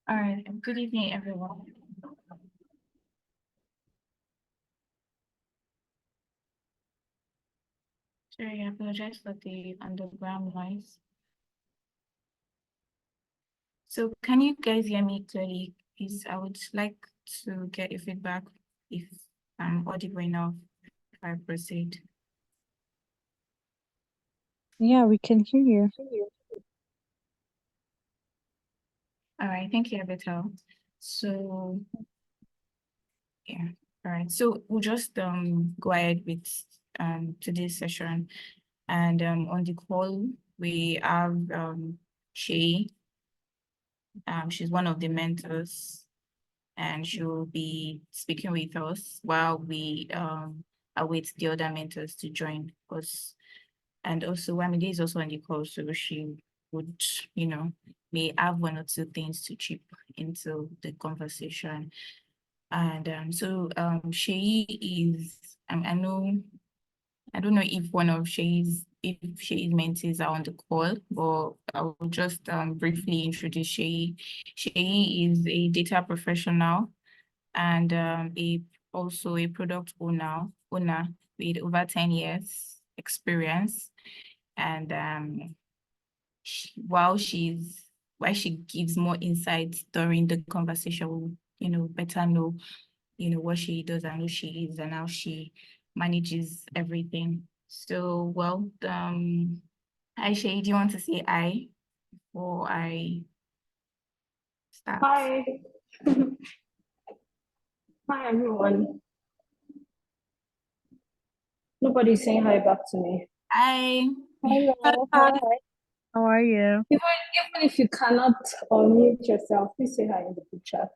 All right, good evening, everyone. Sorry, I apologize for the underground noise. So can you guys hear me clearly? Please, I would like to get your feedback if I'm audible enough if I proceed. Yeah, we can hear you. All right, thank you, Abital. So yeah, all right. So we'll just go ahead with today's session. And on the call, we have Shay. She's one of the mentors, and she will be speaking with us while we await the other mentors to join us. And also, Wamide is also on the call, so she would, may have one or two things to chip into the conversation. And so Shay is, I don't know if one of Shay's mentees are on the call, but I will just briefly introduce Shay. Shay is a data professional and also a product owner with over 10 years experience. And while she gives more insights during the conversation, we'll, better know, what she does and who she is and how she manages everything. So, well, hi Shay, do you want to say hi before I start? Hi. Hi, everyone. Nobody's saying hi back to me. Hi. Hello. Hi. How are you? Even if you cannot unmute yourself, please say hi in the group chat.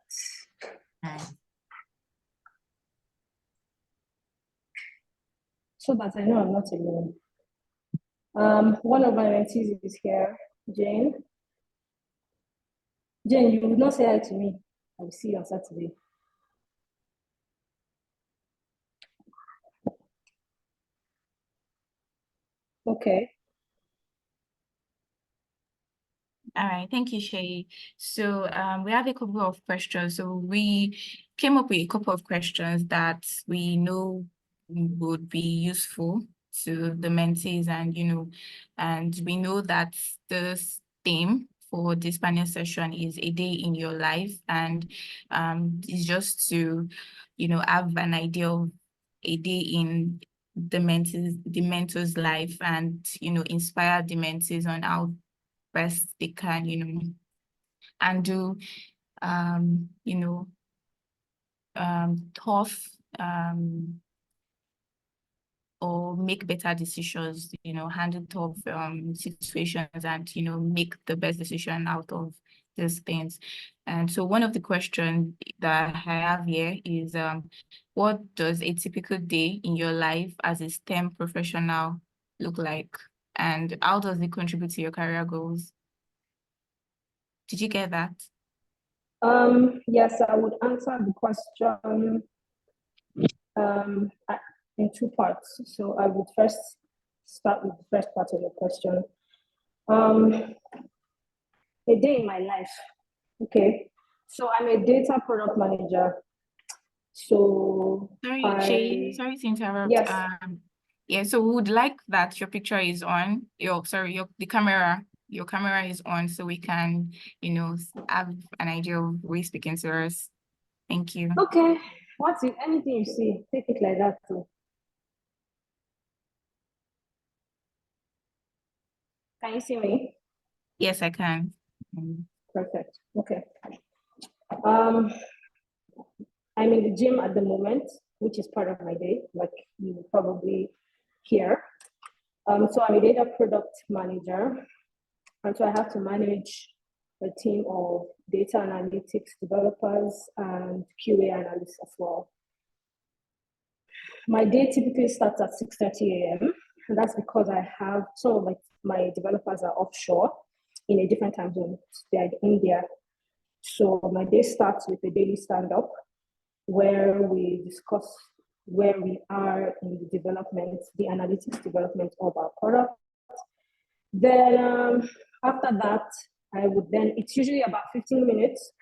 Hi. So that I know I'm not alone. One of my mentees is here, Jane. Jane, you would not say hi to me. I will see you on Saturday. Okay. All right, thank you, Shay. So we have a couple of questions. So we came up with a couple of questions that we know would be useful to the mentees, and we know that this theme for this panel session is a day in your life, and it's just to, have an idea of a day in the mentor's life and, inspire the mentees on how best they can, and do, tough or make better decisions, handle tough situations and, make the best decision out of these things. And so one of the questions that I have here is, what does a typical day in your life as a STEM professional look like? And how does it contribute to your career goals? Did you get that? Yes, I would answer the question in two parts. So I would first start with the first part of your question. A day in my life. Okay. So I'm a data product manager. So Sorry to interrupt. Yes. Yeah, so we would like that your picture is on. The camera, your camera is on, so we can, have an idea of who is speaking to us. Thank you. Okay. Anything you see, take it like that too. Can you see me? Yes, I can. Perfect. Okay. I'm in the gym at the moment, which is part of my day, like you will probably hear. So I'm a data product manager, and so I have to manage a team of data analytics developers and QA analysts as well. My day typically starts at 6:30 a.m. and that's because I have some of my developers are offshore in a different time zone. They're in India. So my day starts with a daily stand-up where we discuss where we are in the development, the analytics development of our product. Then after that, it's usually about 15 minutes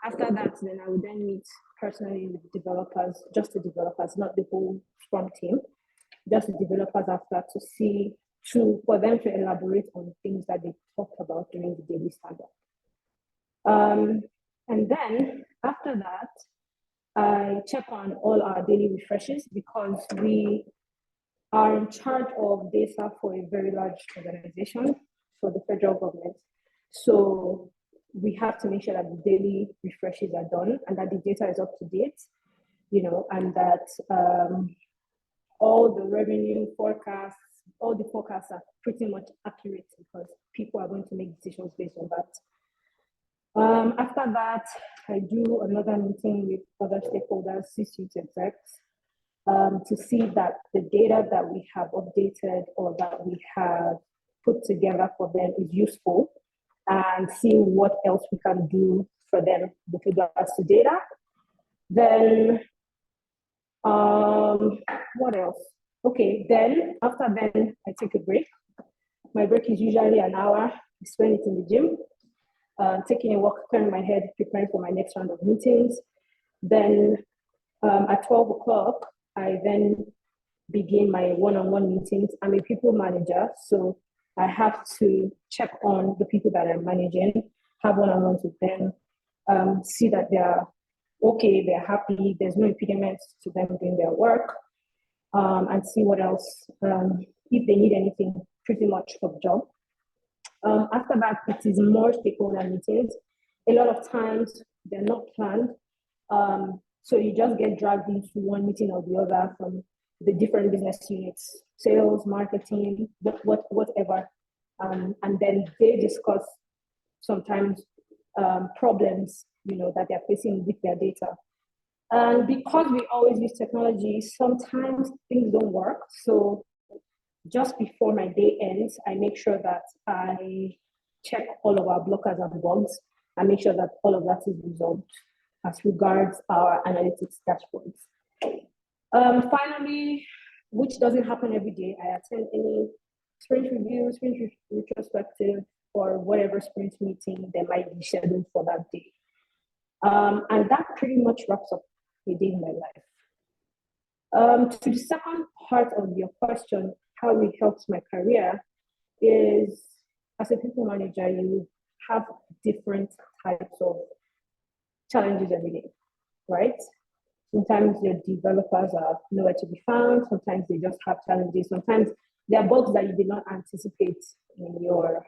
After that, then I would then meet personally with developers, just the developers, not the whole Scrum team, just the developers after to see, for them to elaborate on things that they talked about during the daily stand-up. And then after that, I check on all our daily refreshes because we are in charge of data for a very large organization, for the federal government. So we have to make sure that the daily refreshes are done and that the data is up to date, and that all the revenue forecasts, all the forecasts are pretty much accurate because people are going to make decisions based on that. After that, I do another meeting with other stakeholders, C-suite execs, to see that the data that we have updated or that we have put together for them is useful, and see what else we can do for them with regards to data. Then, what else? Okay, then after then, I take a break. My break is usually an hour. I spend it in the gym, taking a walk, clearing my head, preparing for my next round of meetings. Then at 12 o'clock, I then begin my one-on-one meetings. I'm a people manager, so I have to check on the people that I'm managing, have one-on-ones with them, see that they're okay, they're happy, there's no impediments to them doing their work, and see what else, if they need anything pretty much for the job. After that, it is more stakeholder meetings. A lot of times they're not planned. So you just get dragged into one meeting or the other from the different business units, sales, marketing, whatever. And then they discuss sometimes problems, that they're facing with their data. And because we always use technology, sometimes things don't work. So just before my day ends, I make sure that I check all of our blockers and bugs and make sure that all of that is resolved as regards our analytics dashboards. Finally, which doesn't happen every day, I attend any sprint review, sprint retrospective, or whatever sprint meeting that might be scheduled for that day. And that pretty much wraps up a day in my life. To the second part of your question, how it helps my career, is as a people manager, you have different types of challenges every day, right? Sometimes your developers are nowhere to be found. Sometimes they just have challenges. Sometimes there are bugs that you did not anticipate in your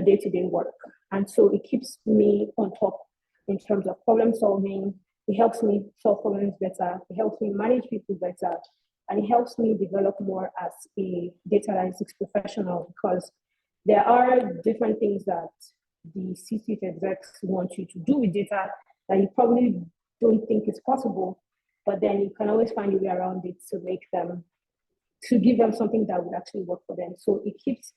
day-to-day work. And so it keeps me on top in terms of problem solving. It helps me solve problems better. It helps me manage people better. And it helps me develop more as a data analytics professional, because there are different things that the C-suite execs want you to do with data that you probably don't think is possible, but then you can always find a way around it to give them something that would actually work for them. So it keeps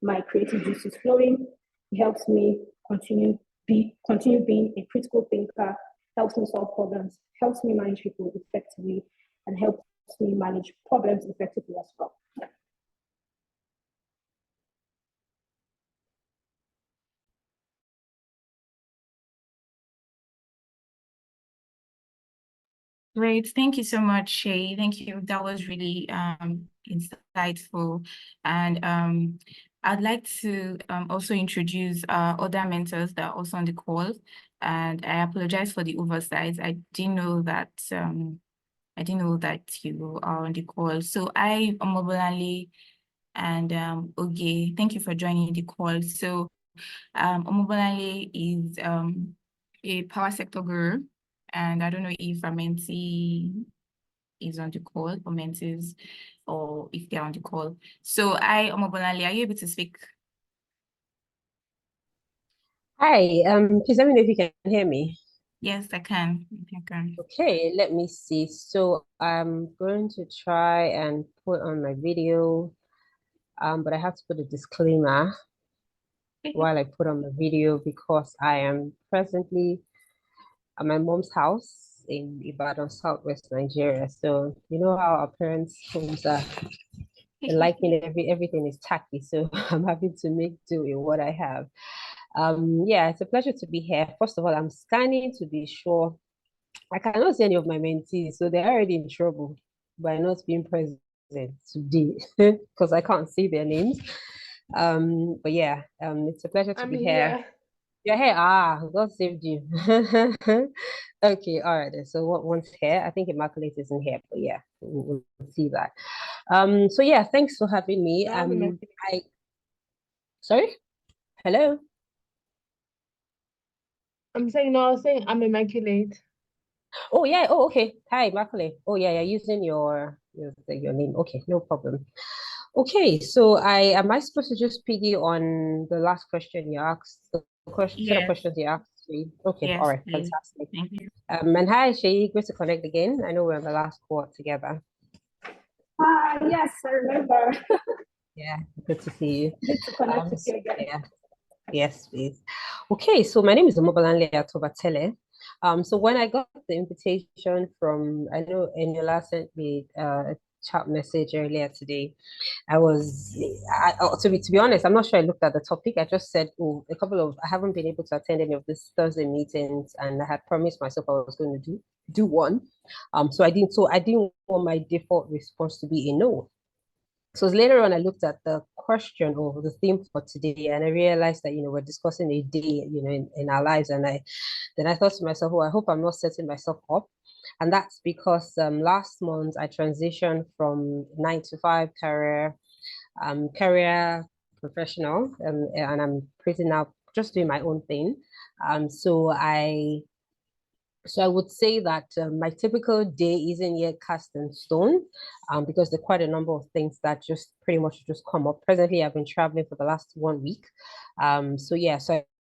my creative juices flowing. It helps me continue being a critical thinker, helps me solve problems, helps me manage people effectively, and helps me manage problems effectively as well. Great. Thank you so much, Shay. Thank you. That was really insightful. And I'd like to also introduce other mentors that are also on the call. And I apologize for the oversight. I didn't know that you are on the call. So I am Omobolale and Oge. Thank you for joining the call. So Omobolale is a power sector guru. And I don't know if Amenti is on the call, or Mentis, or if they're on the call. So Omobolale, are you able to speak? Hi, please let me know if you can hear me. Yes, I can. I can. Okay, let me see. So I'm going to try and put on my video, but I have to put a disclaimer while I put on the video because I am presently at my mom's house in Ibadan, Southwest Nigeria. So you know how our parents' homes are. Liking everything is tacky, so I'm having to make do with what I have. Yeah, it's a pleasure to be here. First of all, I'm scanning to be sure. I cannot see any of my mentees, so they're already in trouble by not being present today because I can't see their names. But yeah, it's a pleasure to be here. You're here. Ah, God saved you. Okay, all right. So what one's here? I think Immaculate isn't here, but yeah, we'll see that. So yeah, thanks for having me. Sorry, hello. I'm saying no, I was saying I'm immaculate. Oh yeah. Oh okay. Hi, Immaculate. Oh yeah, you're using your name. Okay, no problem. Okay, so am I supposed to just piggy on the last question you asked, the question set of Yes, questions you asked me? Okay, all yes, right, please. fantastic. Thank you. And hi, Shay, great to connect again. I know we're on the last cohort together. Yes, I remember. Yeah, good to see you. Good to connect with you again. Yeah, yes, please. Okay, so my name is Omobolanle Atobatele. So when I got the invitation from, I know Eniola sent me a chat message earlier today. To be honest, I'm not sure I looked at the topic. I just said, oh, I haven't been able to attend any of these Thursday meetings, and I had promised myself I was going to do one. So I didn't want my default response to be a no. So later on, I looked at the question or the theme for today, and I realized that we're discussing a day in our lives, and then I thought to myself, oh, I hope I'm not setting myself up, and that's because last month I transitioned from 9 to 5 career professional, and I'm pretty now just doing my own thing. So I would say that my typical day isn't yet cast in stone, because there are quite a number of things that just pretty much just come up. Presently, I've been traveling for the last 1 week. So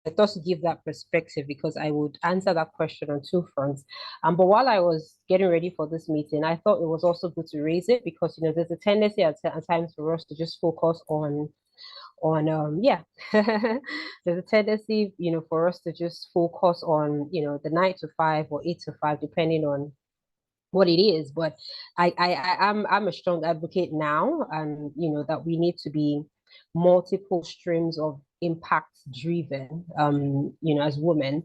I thought to give that perspective because I would answer that question on two fronts. But while I was getting ready for this meeting, I thought it was also good to raise it because there's a tendency at times for us to just focus on there's a tendency for us to just focus on the 9 to 5 or 8 to 5 depending on what it is. But I'm a strong advocate now, and that we need to be multiple streams of impact driven, as women.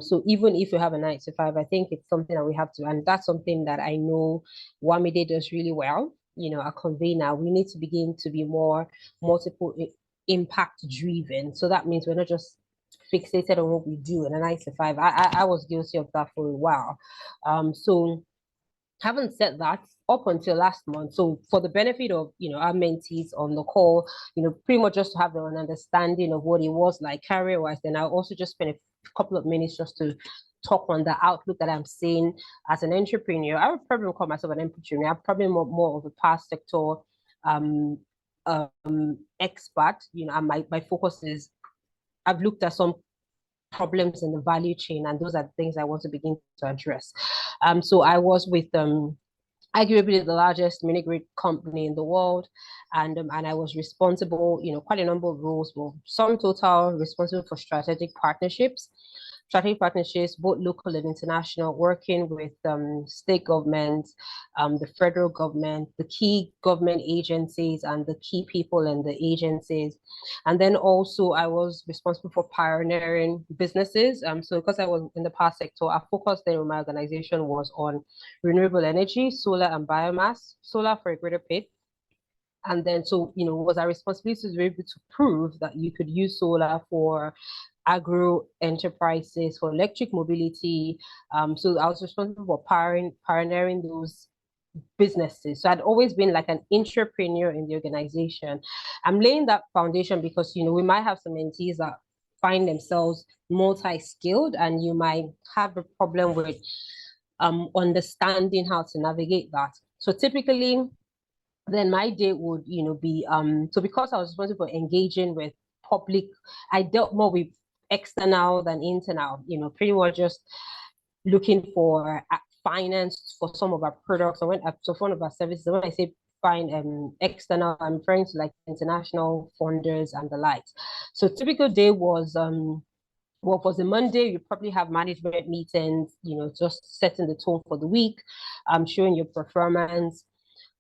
So even if you have a 9 to 5, I think it's something that we have to, and that's something that I know Wamide does really well. A convener, we need to begin to be more multiple impact driven. So that means we're not just fixated on what we do in a 9 to 5. I was guilty of that for a while. So having said that, up until last month, so for the benefit of our mentees on the call, pretty much just to have an understanding of what it was like career wise, then I'll also just spend a couple of minutes just to talk on the outlook that I'm seeing as an entrepreneur. I would probably call myself an entrepreneur. I'm probably more of a past sector um expert, and my focus is I've looked at some problems in the value chain, and those are the things I want to begin to address. So I was with arguably the largest mini grid company in the world, and I was responsible, quite a number of roles, well, some total responsible for strategic partnerships, both local and international, working with state governments, the federal government, the key government agencies, and the key people in the agencies. And then also I was responsible for pioneering businesses. So because I was in the past sector, our focus there in my organization was on renewable energy, solar and biomass, solar for a greater pit. And then, so, was our responsibility to be able to prove that you could use solar for agro enterprises, for electric mobility. So I was responsible for pioneering those businesses. So I'd always been like an entrepreneur in the organization. I'm laying that foundation because, we might have some mentees that find themselves multi-skilled, and you might have a problem with understanding how to navigate that. So typically, then my day would, be so because I was responsible for engaging with public, I dealt more with external than internal, pretty much just looking for finance for some of our products, or when so for one of our services. When I say find external, I'm referring to like international funders and the likes. So typical day was well, for the Monday, you probably have management meetings, just setting the tone for the week, showing your performance,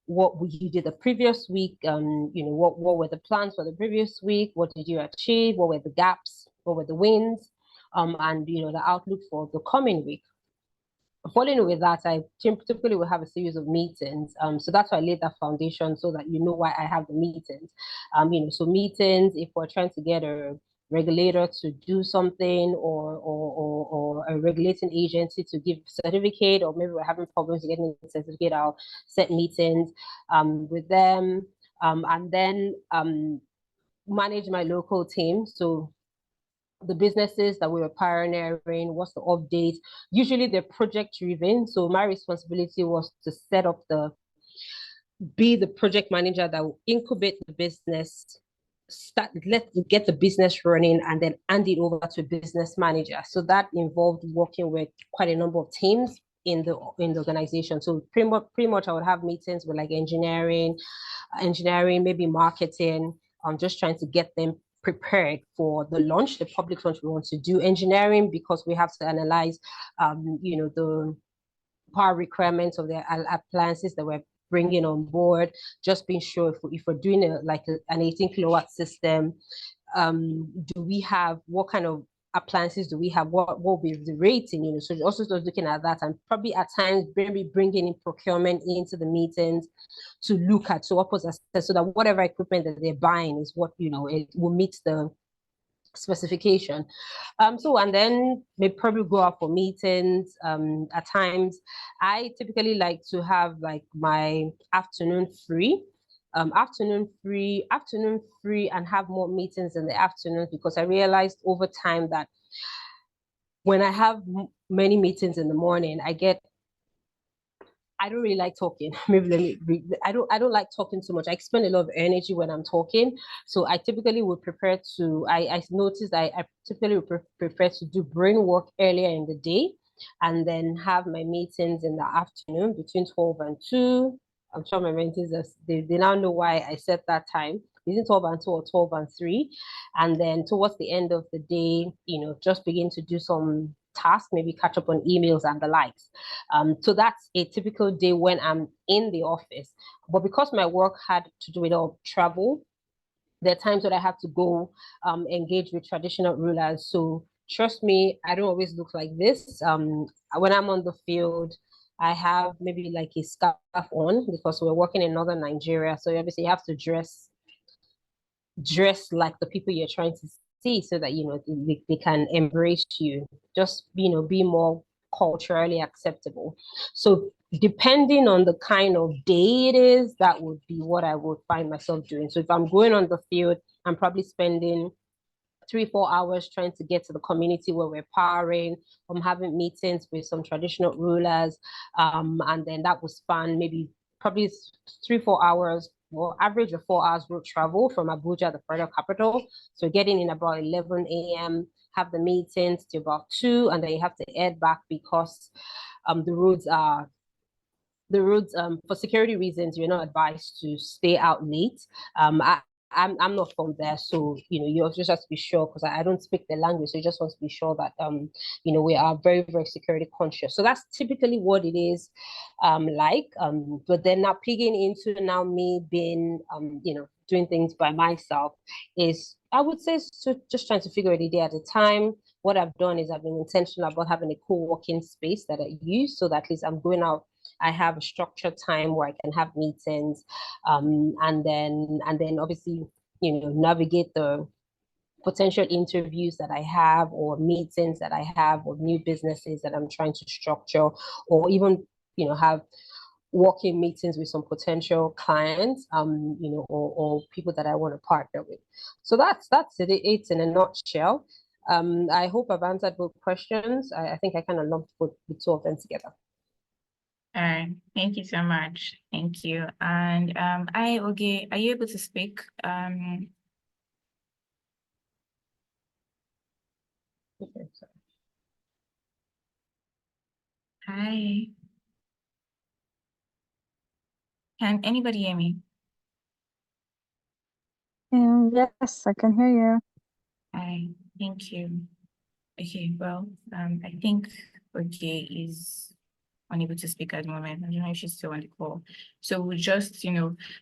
what you did the previous week, what were the plans for the previous week, what did you achieve, what were the gaps, what were the wins, and the outlook for the coming week. Following with that, I typically will have a series of meetings. So that's why I laid that foundation so that you know why I have the meetings. So meetings, if we're trying to get a regulator to do something, or a regulating agency to give certificate, or maybe we're having problems getting a certificate, I'll set meetings with them, and then manage my local team. So the businesses that we were pioneering, what's the update? Usually they're project driven. So my responsibility was to be the project manager that will incubate the business, get the business running, and then hand it over to a business manager. So that involved working with quite a number of teams in the organization. So pretty much I would have meetings with like engineering, maybe marketing. I'm just trying to get them prepared for the launch, the public launch we want to do. Engineering, because we have to analyze, the power requirements of the appliances that we're bringing on board. Just being sure if we're doing an 18 kilowatt system, do we have, what kind of appliances do we have, what will be the rating, so also just looking at that, and probably at times maybe bringing in procurement into the meetings to look at, so what was assessed, so that whatever equipment that they're buying is what, it will meet the specification. And then maybe probably go out for meetings. At times I typically like to have like my afternoon free, and have more meetings in the afternoon, because I realized over time that when I have many meetings in the morning, I don't really like talking. I don't like talking too much. I expend a lot of energy when I'm talking. So I typically would prefer to, I noticed I typically would prefer to do brain work earlier in the day, and then have my meetings in the afternoon between 12 and 2. I'm sure my mentors, they now know why I set that time, between 12 and 2 or 12 and 3. And then towards the end of the day, just begin to do some tasks, maybe catch up on emails and the likes. So that's a typical day when I'm in the office. But because my work had to do with all travel, there are times that I have to go engage with traditional rulers. So trust me, I don't always look like this. When I'm on the field, I have maybe like a scarf on, because we're working in northern Nigeria. So obviously you have to dress like the people you're trying to see, so that they can embrace you, just be more culturally acceptable. So depending on the kind of day it is, that would be what I would find myself doing. So if I'm going on the field, I'm probably spending 3-4 hours trying to get to the community where we're powering. I'm having meetings with some traditional rulers, and then that was fun. Maybe probably 3-4 hours, well, average of 4 hours road travel from Abuja, the federal capital. So getting in about 11 a.m., have the meetings to about 2, and then you have to head back, because the roads for security reasons, you're not advised to stay out late. I'm not from there, so you just have to be sure, because I don't speak the language, so you just want to be sure that we are very, very security conscious. So that's typically what it is but then now pigging into now me being doing things by myself, is I would say just trying to figure it a day at a time. What I've done is I've been intentional about having a co-working space that I use, so that at least I'm going out, I have a structured time where I can have meetings, and then obviously navigate the potential interviews that I have, or meetings that I have, or new businesses that I'm trying to structure, or even have working meetings with some potential clients, or people that I want to partner with. So that's it in a nutshell. I hope I've answered both questions. I think I kind of lumped the two of them together. All right, thank you so much. Thank you. And okay, are you able to speak? Hi. Can anybody hear me? Yes, I can hear you. Hi, thank you. Okay, well, I think okay is unable to speak at the moment. I don't know if she's still on the call. So we'll just,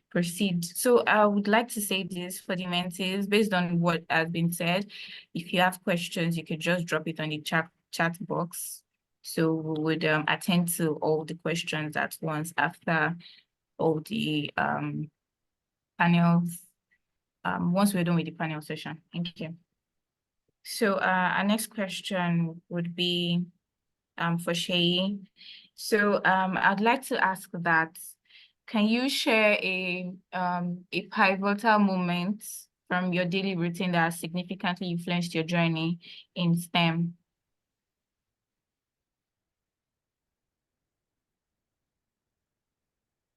proceed. So I would like to say this for the mentees, based on what has been said. If you have questions, you could just drop it on the chat box. So we would attend to all the questions at once after all the panels, once we're done with the panel session. Thank you. So our next question would be for Shay. So I'd like to ask that, can you share a pivotal moment from your daily routine that has significantly influenced your journey in STEM?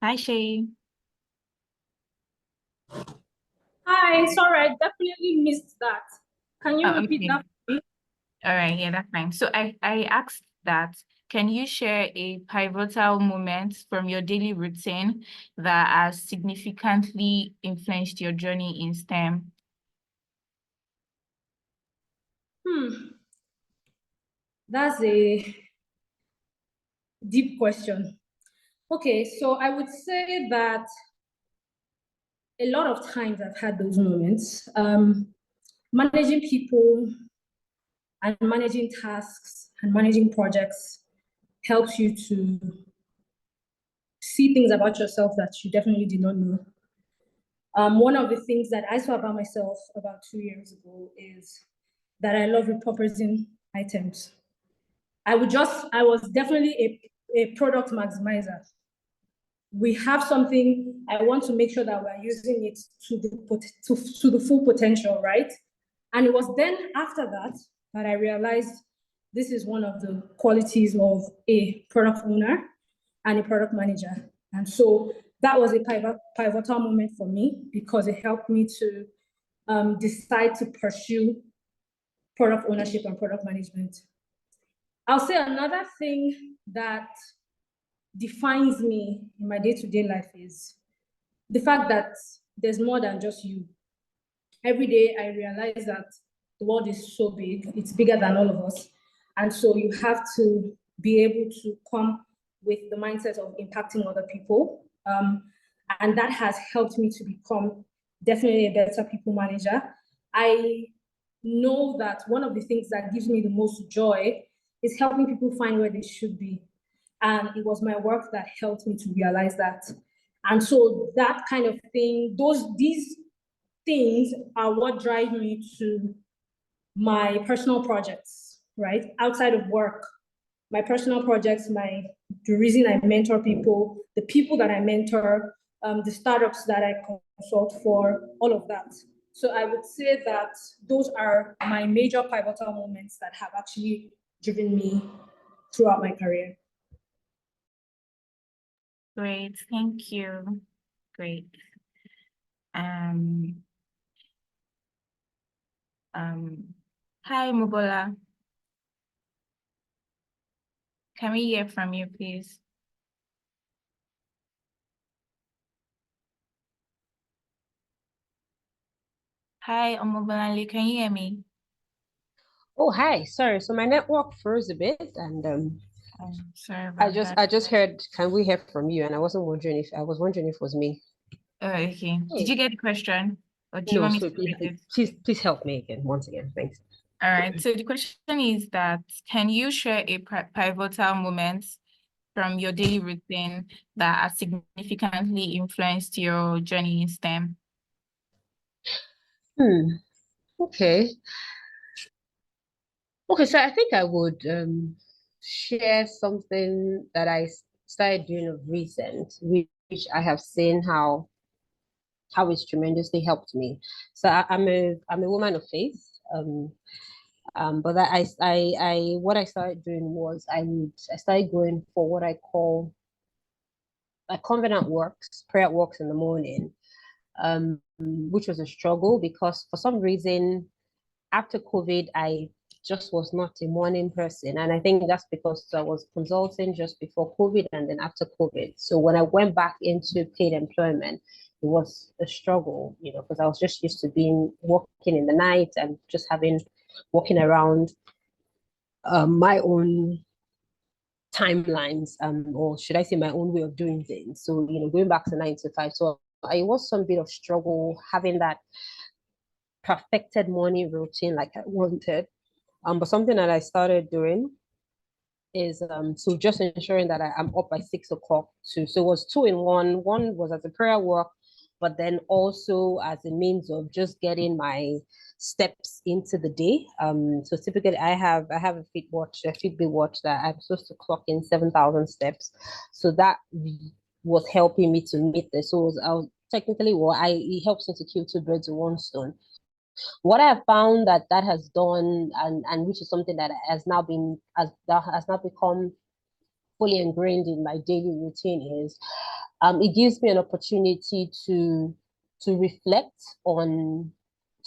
Hi, Shay. Hi, sorry, I definitely missed that. Can you repeat Okay. that for me? All right, yeah, that's fine. So I asked that, can you share a pivotal moment from your daily routine that has significantly influenced your journey in STEM? That's a deep question. Okay, so I would say that a lot of times I've had those moments. Managing people and managing tasks and managing projects helps you to see things about yourself that you definitely did not know. One of the things that I saw about myself about 2 years ago is that I love repurposing items. I was definitely a product maximizer. We have something, I want to make sure that we're using it to the full potential, right? And it was then after that that I realized this is one of the qualities of a product owner and a product manager. And so that was a pivotal moment for me because it helped me to decide to pursue product ownership and product management. I'll say another thing that defines me in my day-to-day life is the fact that there's more than just you. Every day I realize that the world is so big, it's bigger than all of us. And so you have to be able to come with the mindset of impacting other people. And that has helped me to become definitely a better people manager. I know that one of the things that gives me the most joy is helping people find where they should be. And it was my work that helped me to realize that. And so that kind of thing, these things are what drive me to my personal projects, right? Outside of work, my personal projects, the reason I mentor people, the people that I mentor, the startups that I consult for, all of that. So I would say that those are my major pivotal moments that have actually driven me throughout my career. Great, thank you. Great. Hi, Mubola. Can we hear from you, please? Hi, Omobolale, can you hear me? Oh, hi. Sorry. So my network froze a bit, and sorry about that. I just heard, can we hear from you? And I was wondering if it was me. Oh, okay. Did you get the question? Or do you No, want me so to repeat it? please help me again, once again. Thanks. All right. So the question is that, can you share a pivotal moment from your daily routine that has significantly influenced your journey in STEM? Okay. Okay, so I think I would share something that I started doing of recent, which I have seen how it's tremendously helped me. So I'm a woman of faith. But what I started doing was I started going for what I call like covenant works, prayer walks in the morning, which was a struggle because for some reason after COVID, I just was not a morning person. And I think that's because I was consulting just before COVID and then after COVID. So when I went back into paid employment, it was a struggle, because I was just used to working in the night and just walking around my own timelines, or should I say my own way of doing things. So, going back to 9 to 5. So I was some bit of struggle having that perfected morning routine like I wanted. But something that I started doing is so just ensuring that I'm up by 6 o'clock too. So it was two in one. One was as a prayer work, but then also as a means of just getting my steps into the day. So typically I have a Fitbit watch that I'm supposed to clock in 7,000 steps. So that was helping me to meet this. So I was technically it helps me to kill two birds with one stone. What I have found that has done, and which is something that has now become fully ingrained in my daily routine, is it gives me an opportunity to reflect on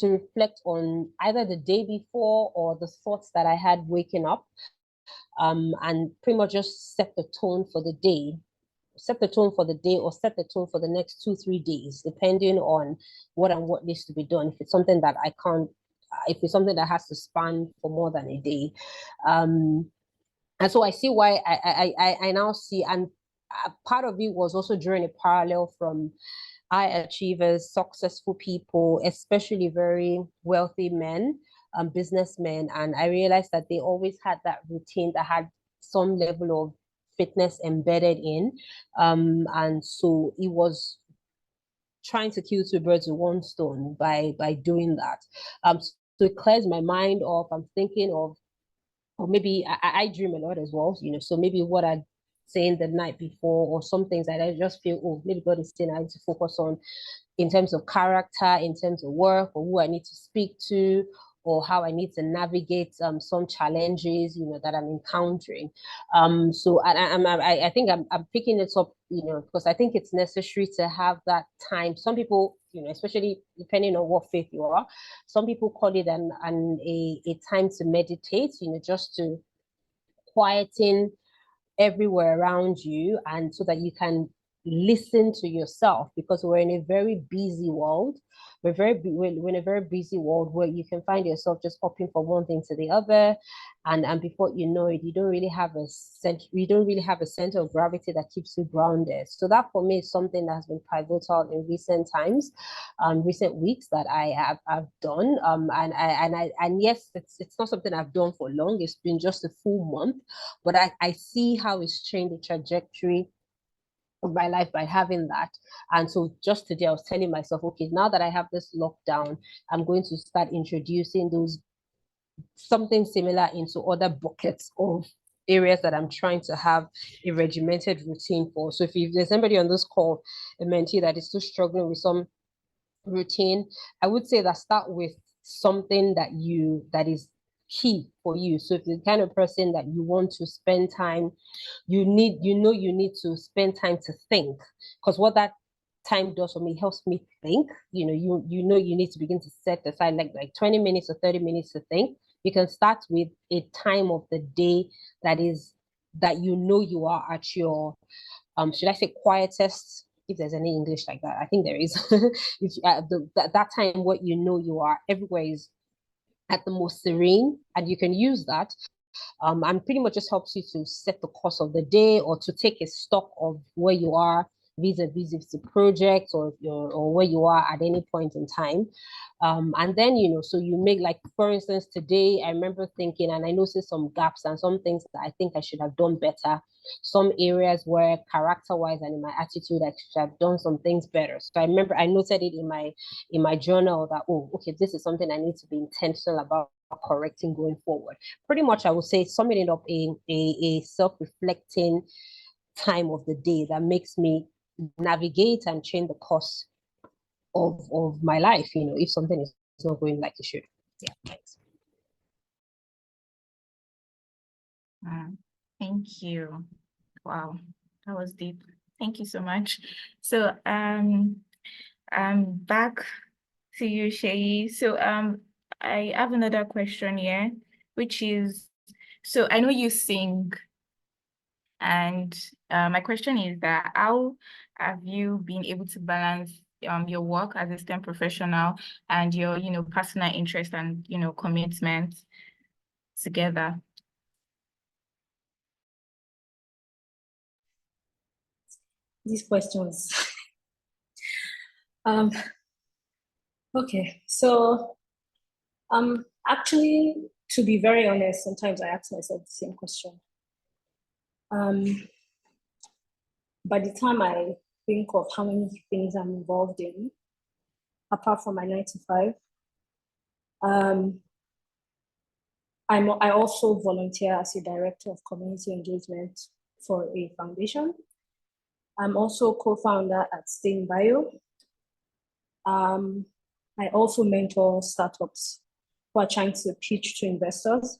either the day before or the thoughts that I had waking up, and pretty much just set the tone for the day, or set the tone for the next 2-3 days, depending on what needs to be done. If it's something that I can't, if it's something that has to span for more than a day. And so I see why I now see, and part of it was also drawing a parallel from high achievers, successful people, especially very wealthy men, businessmen. And I realized that they always had that routine that had some level of fitness embedded in. And so it was trying to kill two birds with one stone by doing that. So it clears my mind off. I'm thinking of, or maybe I dream a lot as well, so maybe what I saying the night before, or some things that I just feel, oh, maybe God is saying I need to focus on in terms of character, in terms of work, or who I need to speak to, or how I need to navigate some challenges, that I'm encountering. So I think I'm picking it up, because I think it's necessary to have that time. Some people, especially depending on what faith you are, some people call it a time to meditate, just to quieten everywhere around you, and so that you can listen to yourself, because we're in a very busy world. We're in a very busy world where you can find yourself just hopping from one thing to the other, and before you know it, you don't really have a center of gravity that keeps you grounded. So that for me is something that has been pivotal in recent times, recent weeks, that I've done. And yes, it's not something I've done for long. It's been just a full month, but I see how it's changed the trajectory of my life by having that. And so just today I was telling myself, okay, now that I have this lockdown, I'm going to start introducing something similar into other buckets of areas that I'm trying to have a regimented routine for. So if there's anybody on this call, a mentee, that is still struggling with some routine, I would say that start with something that is key for you. So if you're the kind of person that you want to spend time, you need to spend time to think, because what that time does for me, helps me think. You need to begin to set aside like 20 minutes or 30 minutes to think. You can start with a time of the day that you are at your should I say quietest, if there's any English like that. I think there is. If that time, what you are, everywhere is at the most serene, and you can use that, and pretty much just helps you to set the course of the day, or to take a stock of where you are vis-a-vis the project, or where you are at any point in time. And then, so you make, like, for instance, today I remember thinking, and I noticed some gaps and some things that I think I should have done better, some areas where character-wise and in my attitude I should have done some things better. So I remember I noted it in my journal that, oh, okay, this is something I need to be intentional about correcting going forward. Pretty much I would say, summing it up, a self-reflecting time of the day that makes me navigate and change the course of my life, if something is not going like it should. Yeah, thanks. Thank you. Wow, that was deep. Thank you so much. So back to you, Shay. So I have another question here, which is, so I know you sing, and my question is that how have you been able to balance your work as a STEM professional and your personal interest and commitment together? these questions. Okay, so actually, to be very honest, sometimes I ask myself the same question. By the time I think of how many things I'm involved in, apart from my 9 to 5, I also volunteer as a director of community engagement for a foundation. I'm also co-founder at Stain Bio. I also mentor startups who are trying to pitch to investors,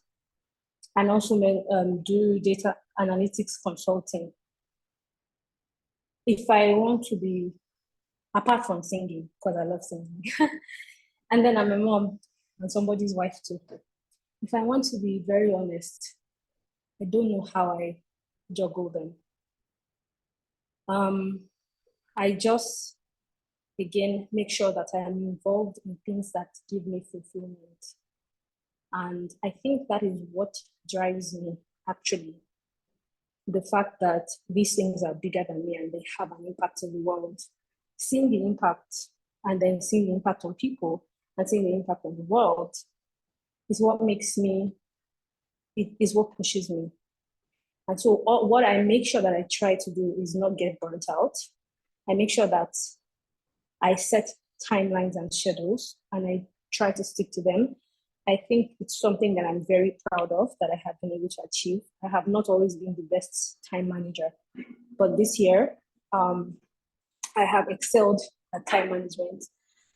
and also do data analytics consulting. If I want to be, apart from singing, because I love singing, and then I'm a mom and somebody's wife too. If I want to be very honest, I don't know how I juggle them. I just, again, make sure that I am involved in things that give me fulfillment. And I think that is what drives me, actually. The fact that these things are bigger than me and they have an impact on the world. Seeing the impact and then seeing the impact on people and seeing the impact on the world is what makes me, it is what pushes me. And so what I make sure that I try to do is not get burnt out. I make sure that I set timelines and schedules and I try to stick to them. I think it's something that I'm very proud of that I have been able to achieve. I have not always been the best time manager, but this year I have excelled at time management.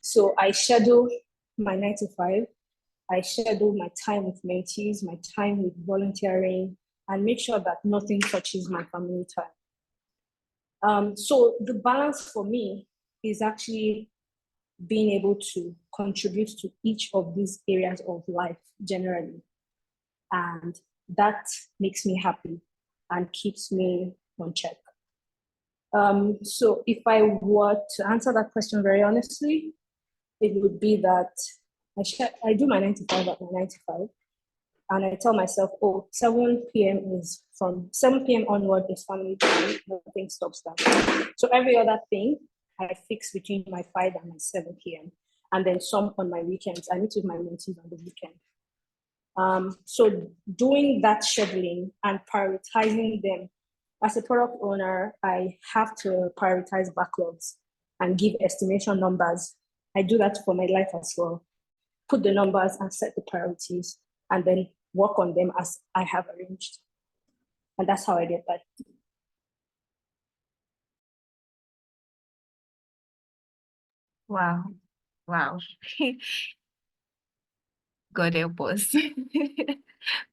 So I schedule my 9 to 5. I schedule my time with mentees, my time with volunteering, and make sure that nothing touches my family time. So the balance for me is actually being able to contribute to each of these areas of life generally. And that makes me happy and keeps me on check. So if I were to answer that question very honestly, it would be that I do my 9 to 5 at my 9 to 5. And I tell myself, oh, 7 p.m. is from 7 p.m. onward is family time, nothing stops that. So every other thing I fix between my 5 and my 7 p.m. And then some on my weekends. I meet with my mentees on the weekend. So doing that scheduling and prioritizing them. As a product owner, I have to prioritize backlogs and give estimation numbers. I do that for my life as well. Put the numbers and set the priorities and then work on them as I have arranged. And that's how I get that. Wow. Wow. God help us.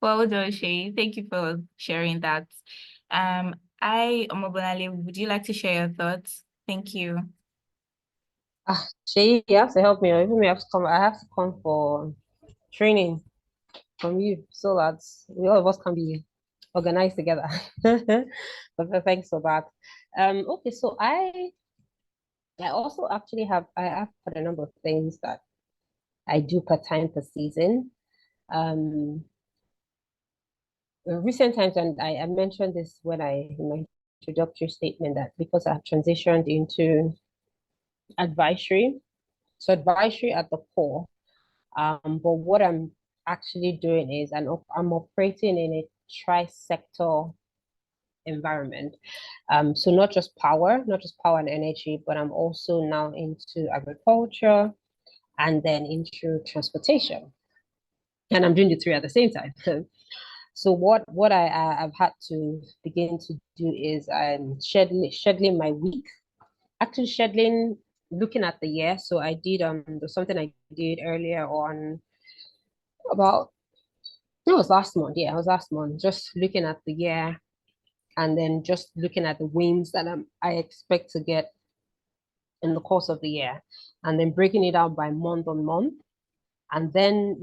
Well done, Shay. Thank you for sharing that. Omobonale, would you like to share your thoughts? Thank you. Shay, you have to help me, or even me have to come. I have to come for training from you so that we all of us can be organized together. But thanks for that. Okay, so I also actually I have quite a number of things that I do per time per season. In recent times, and I mentioned this when in my introductory statement, that because I've transitioned into advisory, so advisory at the core. But what I'm actually doing is I'm operating in a tri-sector environment. So not just power and energy, but I'm also now into agriculture and then into transportation. And I'm doing the three at the same time. So what I've had to begin to do is I'm scheduling my week, actually scheduling, looking at the year. So I did there's something I did earlier on about, it was last month. Yeah, it was last month. Just looking at the year and then just looking at the wins that I expect to get in the course of the year, and then breaking it out by month on month, and then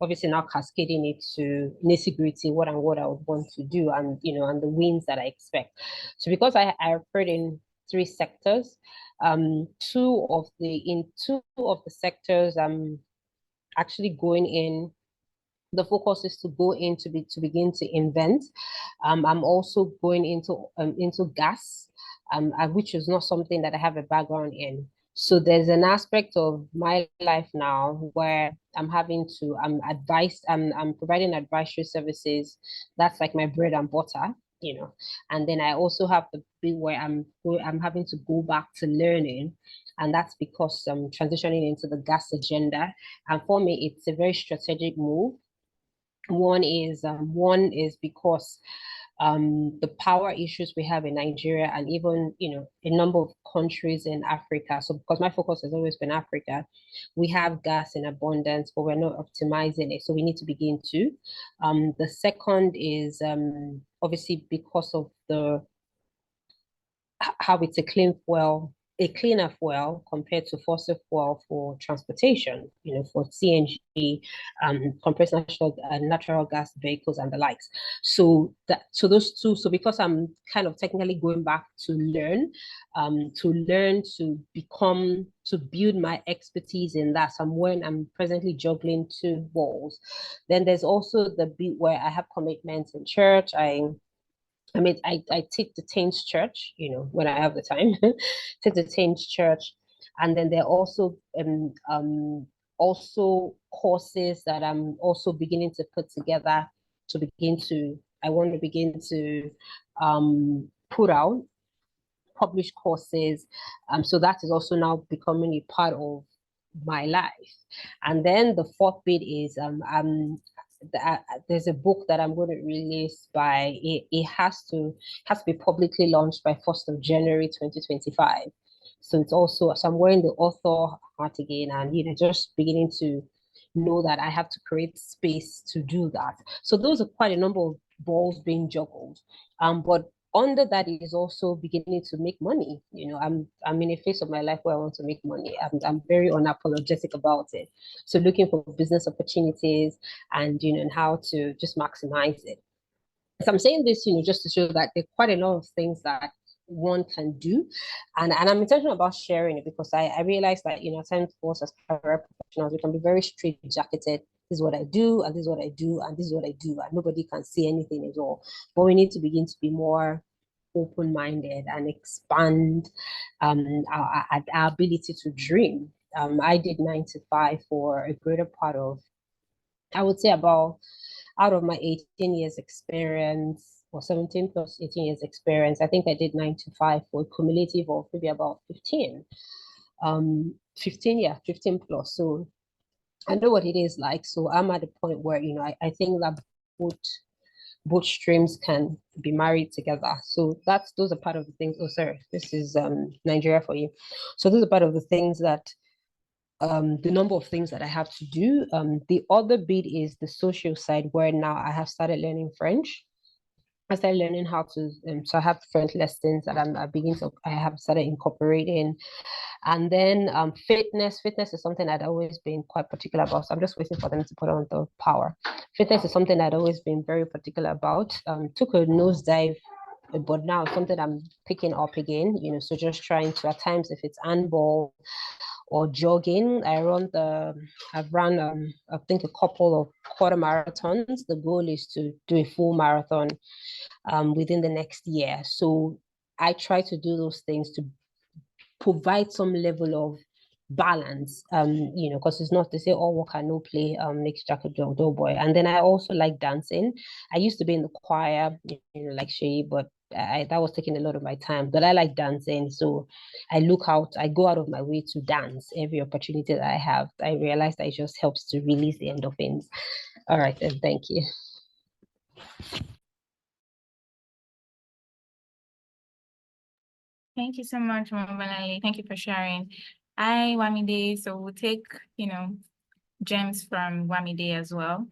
obviously now cascading it to nitty-gritty what I would want to do, and and the wins that I expect. So because I operate in three sectors, two of the sectors I'm actually going in, the focus is to go in to begin to invent. I'm also going into gas. which is not something that I have a background in. So there's an aspect of my life now where I'm providing advisory services. That's like my bread and butter, And then I also have the bit where I'm having to go back to learning. And that's because I'm transitioning into the gas agenda. And for me, it's a very strategic move. One is because the power issues we have in Nigeria and even a number of countries in Africa. So because my focus has always been Africa, we have gas in abundance, but we're not optimizing it. So we need to begin to. The second is obviously because of how it's a cleaner fuel compared to fossil fuel for transportation, for CNG, compressed natural gas vehicles and the likes. So those two, so because I'm kind of technically going back to learn to build my expertise in that. So I'm presently juggling two balls. Then there's also the bit where I have commitments in church. I take the Tains Church, when I have the time, take the Tains Church. And then there are also courses that I'm also beginning to put together I want to begin to put out, publish courses. So that is also now becoming a part of my life. And then the fourth bit is there's a book that I'm going to release it has to be publicly launched by 1st of January 2025. So it's also, so I'm wearing the author hat again, and just beginning to know that I have to create space to do that. So those are quite a number of balls being juggled. But under that is also beginning to make money. I'm in a phase of my life where I want to make money. I'm very unapologetic about it. So looking for business opportunities and and how to just maximize it. So I'm saying this, just to show that there are quite a lot of things that one can do. And I'm intentional about sharing it because I realize that, at times for us as career professionals, we can be very straight jacketed. This is what I do, and this is what I do, and this is what I do, and nobody can see anything at all. But we need to begin to be more open-minded and expand our ability to dream. I did 9 to 5 for a greater part of, I would say, about out of my 18 years experience, or 17 plus 18 years experience, I think I did 9 to 5 for a cumulative of maybe about 15. 15 plus. So I know what it is like. So I'm at a point where, I think that both streams can be married together. So those are part of the things. Oh, sorry, this is Nigeria for you. So those are part of the things that the number of things that I have to do. The other bit is the social side, where now I have started learning French. I started learning how to, so I have French lessons that I have started incorporating. And then fitness is something I'd always been quite particular about. So I'm just waiting for them to put on the power. Fitness is something I'd always been very particular about. Took a nosedive, but now something I'm picking up again, so just trying to, at times, if it's handball or jogging, I've run, I think, a couple of quarter marathons. The goal is to do a full marathon within the next year. So I try to do those things to provide some level of balance, because it's not to say all work and no play makes Jack a dull boy. And then I also like dancing. I used to be in the choir, like Shay, but that was taking a lot of my time. But I like dancing, so I go out of my way to dance every opportunity that I have. I realize that it just helps to release the endorphins. All right, then, thank you. Thank you so much, Mama. Thank you for sharing. Hi, Wamide. So we'll take, gems from Wamide as well.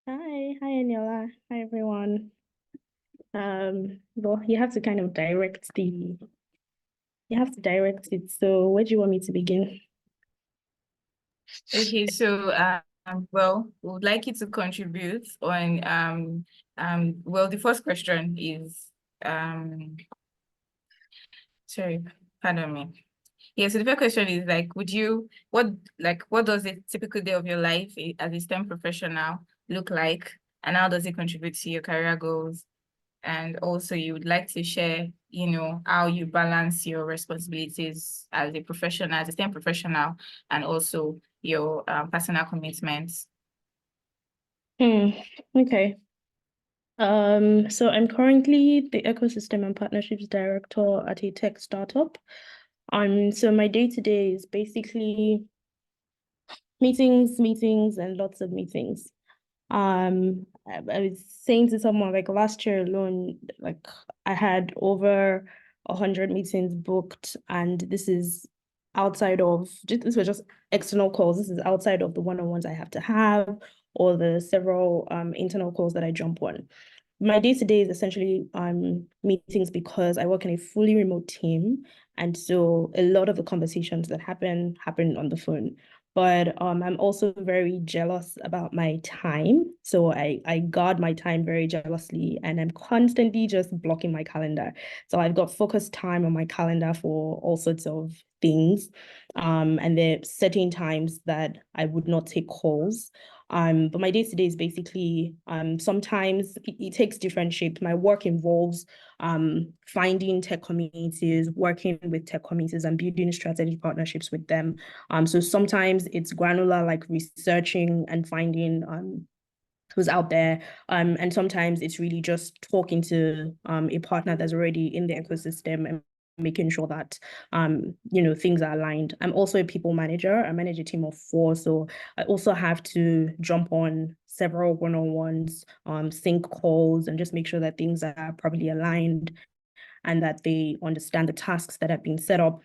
Hi, Eniola. Hi, everyone. Well, you have to kind of direct it. So where do you want me to begin? Okay, so well, we would like you to contribute on well, the first question is sorry, pardon me. Yeah, so the first question is like, what does a typical day of your life as a STEM professional look like? and how does it contribute to your career goals? And also you would like to share, how you balance your responsibilities as a professional, as a STEM professional, and also your personal commitments. Okay. So I'm currently the Ecosystem and Partnerships Director at a tech startup. So my day-to-day is basically meetings, and lots of meetings. I was saying to someone, like, last year alone, like, I had over 100 meetings booked, and this is outside of this was just external calls. This is outside of the one-on-ones I have to have, or the several internal calls that I jump on. My day-to-day is essentially meetings because I work in a fully remote team, and so a lot of the conversations that happen on the phone. But I'm also very jealous about my time. So I guard my time very jealously, and I'm constantly just blocking my calendar. So I've got focused time on my calendar for all sorts of things. And there are certain times that I would not take calls. But my day-to-day is basically sometimes it takes different shapes. My work involves finding tech communities, working with tech communities, and building strategic partnerships with them. So sometimes it's granular, like researching and finding who's out there. And sometimes it's really just talking to a partner that's already in the ecosystem and making sure that things are aligned. I'm also a people manager. I manage a team of 4, so I also have to jump on several one-on-ones, sync calls, and just make sure that things are properly aligned and that they understand the tasks that have been set up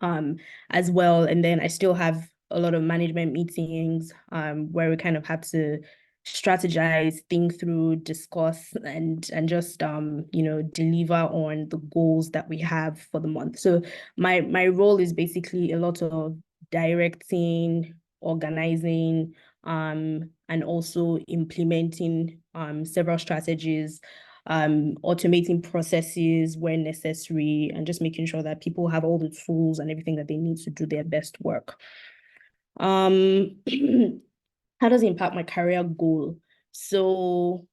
as well. And then I still have a lot of management meetings where we kind of have to strategize, think through, discuss, and just deliver on the goals that we have for the month. So my role is basically a lot of directing, organizing, and also implementing several strategies, automating processes where necessary, and just making sure that people have all the tools and everything that they need to do their best work. How does it impact my career goal? So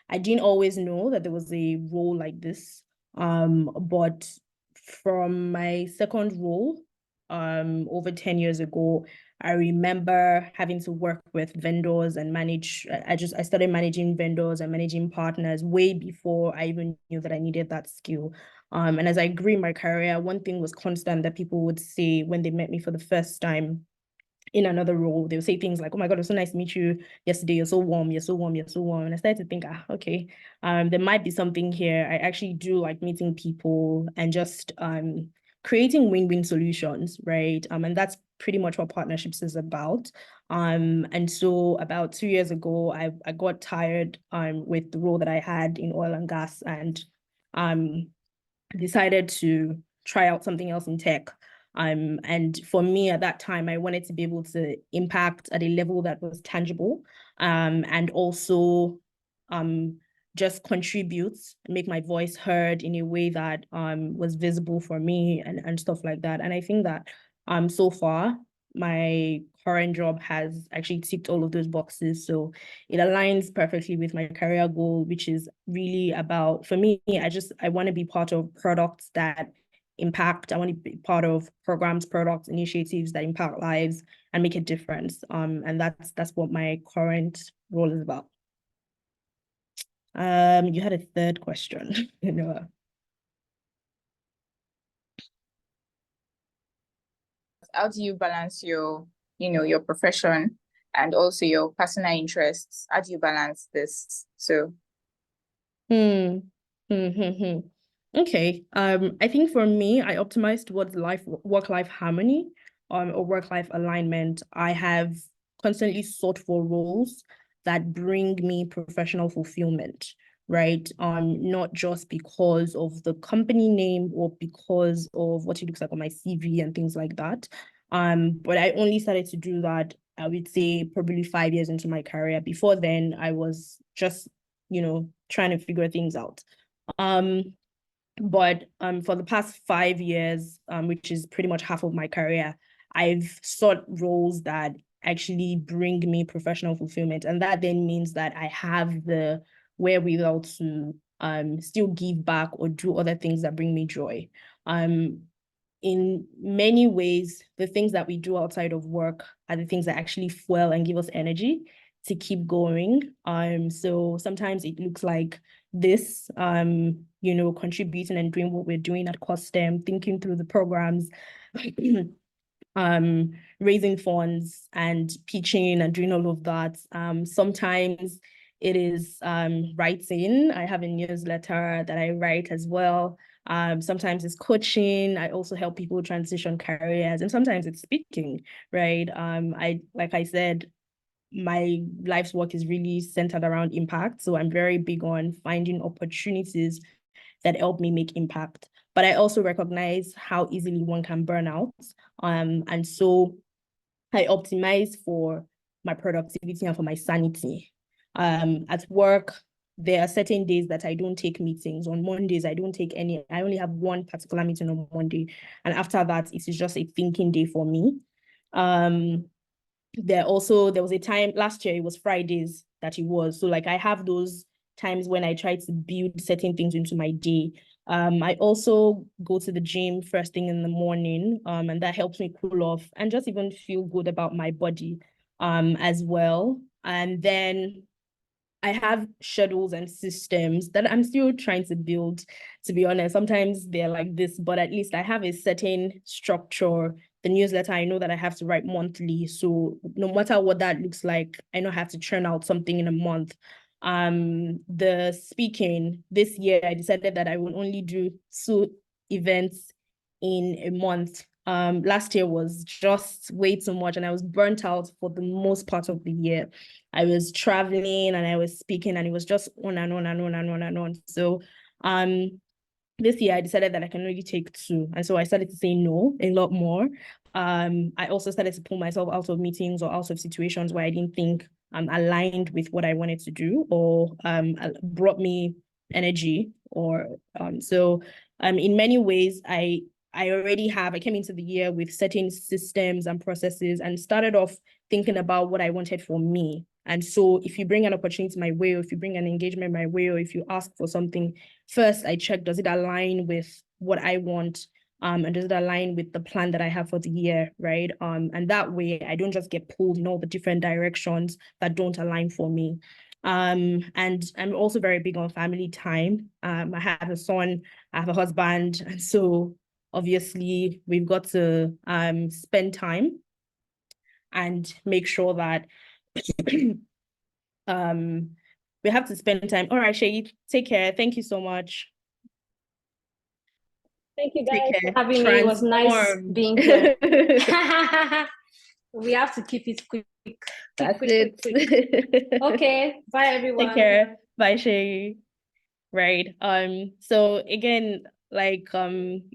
I didn't always know that there was a role like this, but from my second role, over 10 years ago, I remember having to work with vendors and manage. I started managing vendors and managing partners way before I even knew that I needed that skill. And as I grew in my career, one thing was constant that people would say when they met me for the first time in another role. They'll say things like, "Oh my God, it was so nice to meet you yesterday. You're so warm, you're so warm, you're so warm." And I started to think, okay, there might be something here. I actually do like meeting people and just creating win-win solutions, right? And that's pretty much what partnerships is about. And so about 2 years ago, I got tired with the role that I had in oil and gas, and decided to try out something else in tech. And for me at that time, I wanted to be able to impact at a level that was tangible, and also just contribute, make my voice heard in a way that was visible for me, and stuff like that. And I think that so far, my current job has actually ticked all of those boxes. So it aligns perfectly with my career goal, which is really about, for me, I want to be part of products that impact. I want to be part of programs, products, initiatives that impact lives and make a difference. And that's what my current role is about. You had a third question. How do you balance your profession and also your personal interests? How do you balance this? So Okay. I think for me, I optimize towards work-life harmony, or work-life alignment. I have constantly sought for roles that bring me professional fulfillment, right? Not just because of the company name or because of what it looks like on my CV and things like that. But I only started to do that, I would say, probably 5 years into my career. Before then, I was just, trying to figure things out. But for the past 5 years, which is pretty much half of my career, I've sought roles that actually bring me professional fulfillment. And that then means that I have the wherewithal to still give back or do other things that bring me joy. In many ways, the things that we do outside of work are the things that actually fuel and give us energy to keep going. So sometimes it looks like this, contributing and doing what we're doing at CAWSTEM, thinking through the programs, raising funds and pitching and doing all of that. Sometimes it is writing. I have a newsletter that I write as well. Sometimes it's coaching. I also help people transition careers, and sometimes it's speaking, right? Like I said, my life's work is really centered around impact. So I'm very big on finding opportunities that help me make impact. But I also recognize how easily one can burn out. And so I optimize for my productivity and for my sanity. At work, there are certain days that I don't take meetings. On Mondays, I don't take any. I only have one particular meeting on Monday. And after that, it is just a thinking day for me. There was a time last year, it was Fridays that it was. So like I have those times when I try to build certain things into my day. I also go to the gym first thing in the morning, and that helps me cool off and just even feel good about my body as well. And then I have schedules and systems that I'm still trying to build, to be honest. Sometimes they're like this, but at least I have a certain structure. The newsletter, I know that I have to write monthly. So no matter what that looks like, I know I have to churn out something in a month. The speaking, this year, I decided that I will only do 2 events in a month. Last year was just way too much, and I was burnt out for the most part of the year. I was traveling and I was speaking, and it was just on and on and on and on and on. So this year I decided that I can only take 2. And so I started to say no a lot more. I also started to pull myself out of meetings or out of situations where I didn't think aligned with what I wanted to do or brought me energy or so in many ways I came into the year with certain systems and processes and started off thinking about what I wanted for me. And so if you bring an opportunity my way, or if you bring an engagement my way, or if you ask for something, first I check, does it align with what I want? And does it align with the plan that I have for the year, right? And that way I don't just get pulled in all the different directions that don't align for me. And I'm also very big on family time. I have a son, I have a husband, and so obviously we've got to spend time and make sure that we have to spend time. All right, Shay, take care. Thank you so much. Thank you Take guys care. for having me. It was nice Transform. being here. We have to keep it quick. That's quick. Okay, bye everyone. Take care. Bye, Shay. Right. So again, like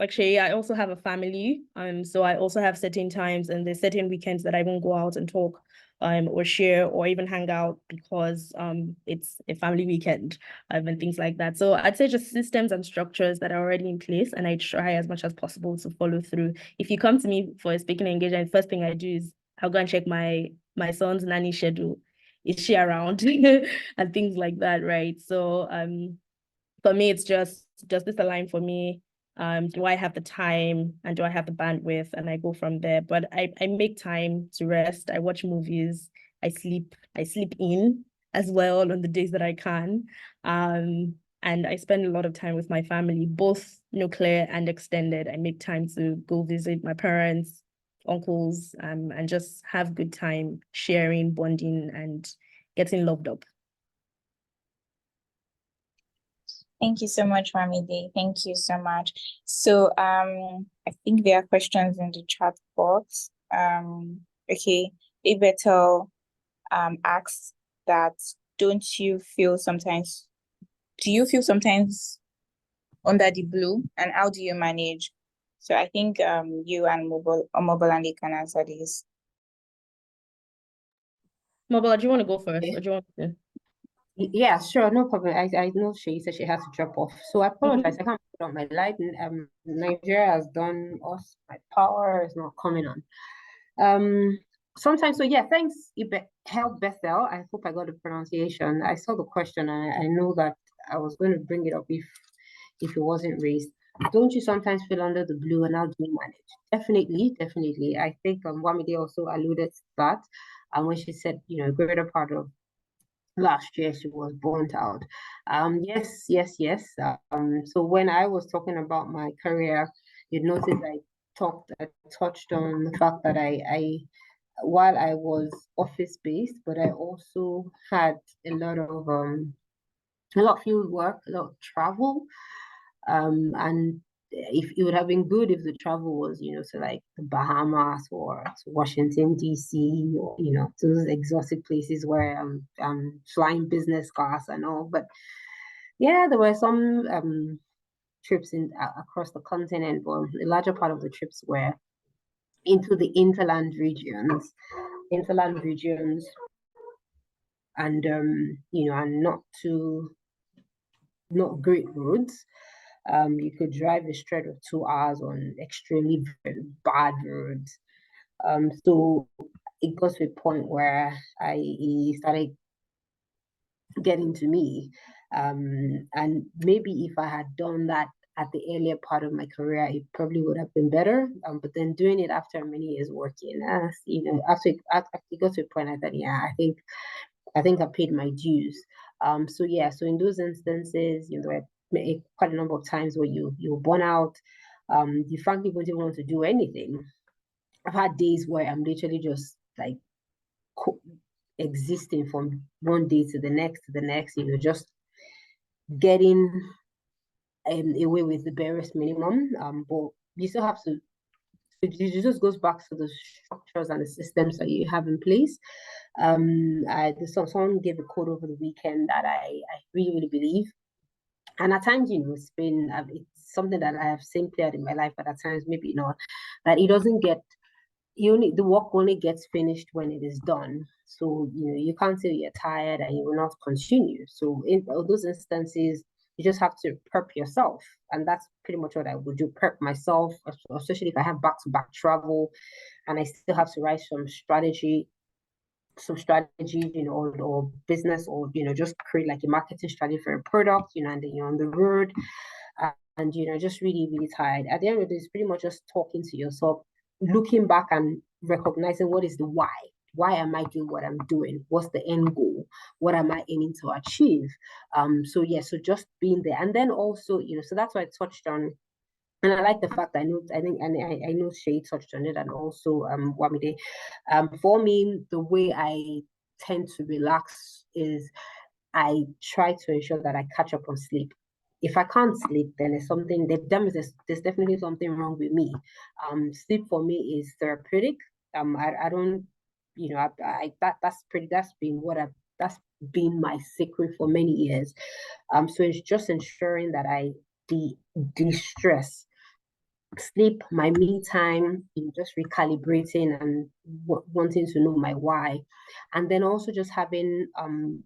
Shay, I also have a family. So I also have certain times and there's certain weekends that I won't go out and talk or share or even hang out because it's a family weekend and things like that. So I'd say just systems and structures that are already in place, and I try as much as possible to follow through. If you come to me for a speaking engagement, first thing I do is I'll go and check my son's nanny schedule. Is she around? And things like that, right? So for me, it's just, does this align for me? Do I have the time and do I have the bandwidth? And I go from there. But I make time to rest. I watch movies. I sleep in as well on the days that I can. And I spend a lot of time with my family, both nuclear and extended. I make time to go visit my parents, uncles, and just have good time sharing, bonding, and getting loved up. Thank you so much, Mami Day. Thank you so much. So I think there are questions in the chat box. Okay, Ibetel asks that do you feel sometimes under the blue, and how do you manage? So I think you and Mobile can answer this. Mobile, do you want to go first or do you want to? Yeah, sure, no problem. I know she said she has to drop off, so I apologize. I can't put on my light. Nigeria has done us. My power is not coming on. sometimes, so yeah, thanks, Help Bethel. I hope I got the pronunciation. I saw the question, and I know that I was going to bring it up if it wasn't raised. Don't you sometimes feel under the blue, and how do you manage? Definitely, definitely. I think Wamide also alluded to that, and when she said, a greater part of last year she was burnt out. Yes, yes, yes. So when I was talking about my career, you notice I touched on the fact that I while I was office based, but I also had a lot of field work, a lot of travel. And if it would have been good if the travel was, to like the Bahamas or to Washington, D.C., or, those exotic places where I'm flying business class and all. But yeah, there were some trips across the continent, but the larger part of the trips were into the hinterland regions, and and not great roads. You could drive a stretch of 2 hours on extremely very bad roads. So it got to a point where it started getting to me. And maybe if I had done that at the earlier part of my career, it probably would have been better. But then doing it after many years working, after it got to a point, I thought, yeah, I think I paid my dues. So yeah, so in those instances, there were quite a number of times where you burn out. You frankly wouldn't want to do anything. I've had days where I'm literally just like existing from one day to the next, just getting away with the barest minimum. But you still have to. It just goes back to the structures and the systems that you have in place. Someone gave a quote over the weekend that I really, really believe. And at times, it's something that I have seen played in my life, but at times maybe not. That it doesn't get the work only gets finished when it is done. So you can't say you're tired and you will not continue. So in all those instances, you just have to prep yourself, and that's pretty much what I would do: prep myself, especially if I have back-to-back travel, and I still have to write some strategy, or business, or just create like a marketing strategy for a product, and then you're on the road, and just really, really tired. At the end of the day, it's pretty much just talking to yourself, looking back and recognizing what is the why. Why am I doing what I'm doing? What's the end goal? What am I aiming to achieve? So yeah, so just being there, and then also, so that's why I touched on. And I like the fact that I know Shay touched on it, and also Wamide. For me, the way I tend to relax is I try to ensure that I catch up on sleep. If I can't sleep, then there's definitely something wrong with me. Sleep for me is therapeutic. I don't, that's been my secret for many years. So it's just ensuring that I de-stress, sleep, my me time, just recalibrating and wanting to know my why. And then also just having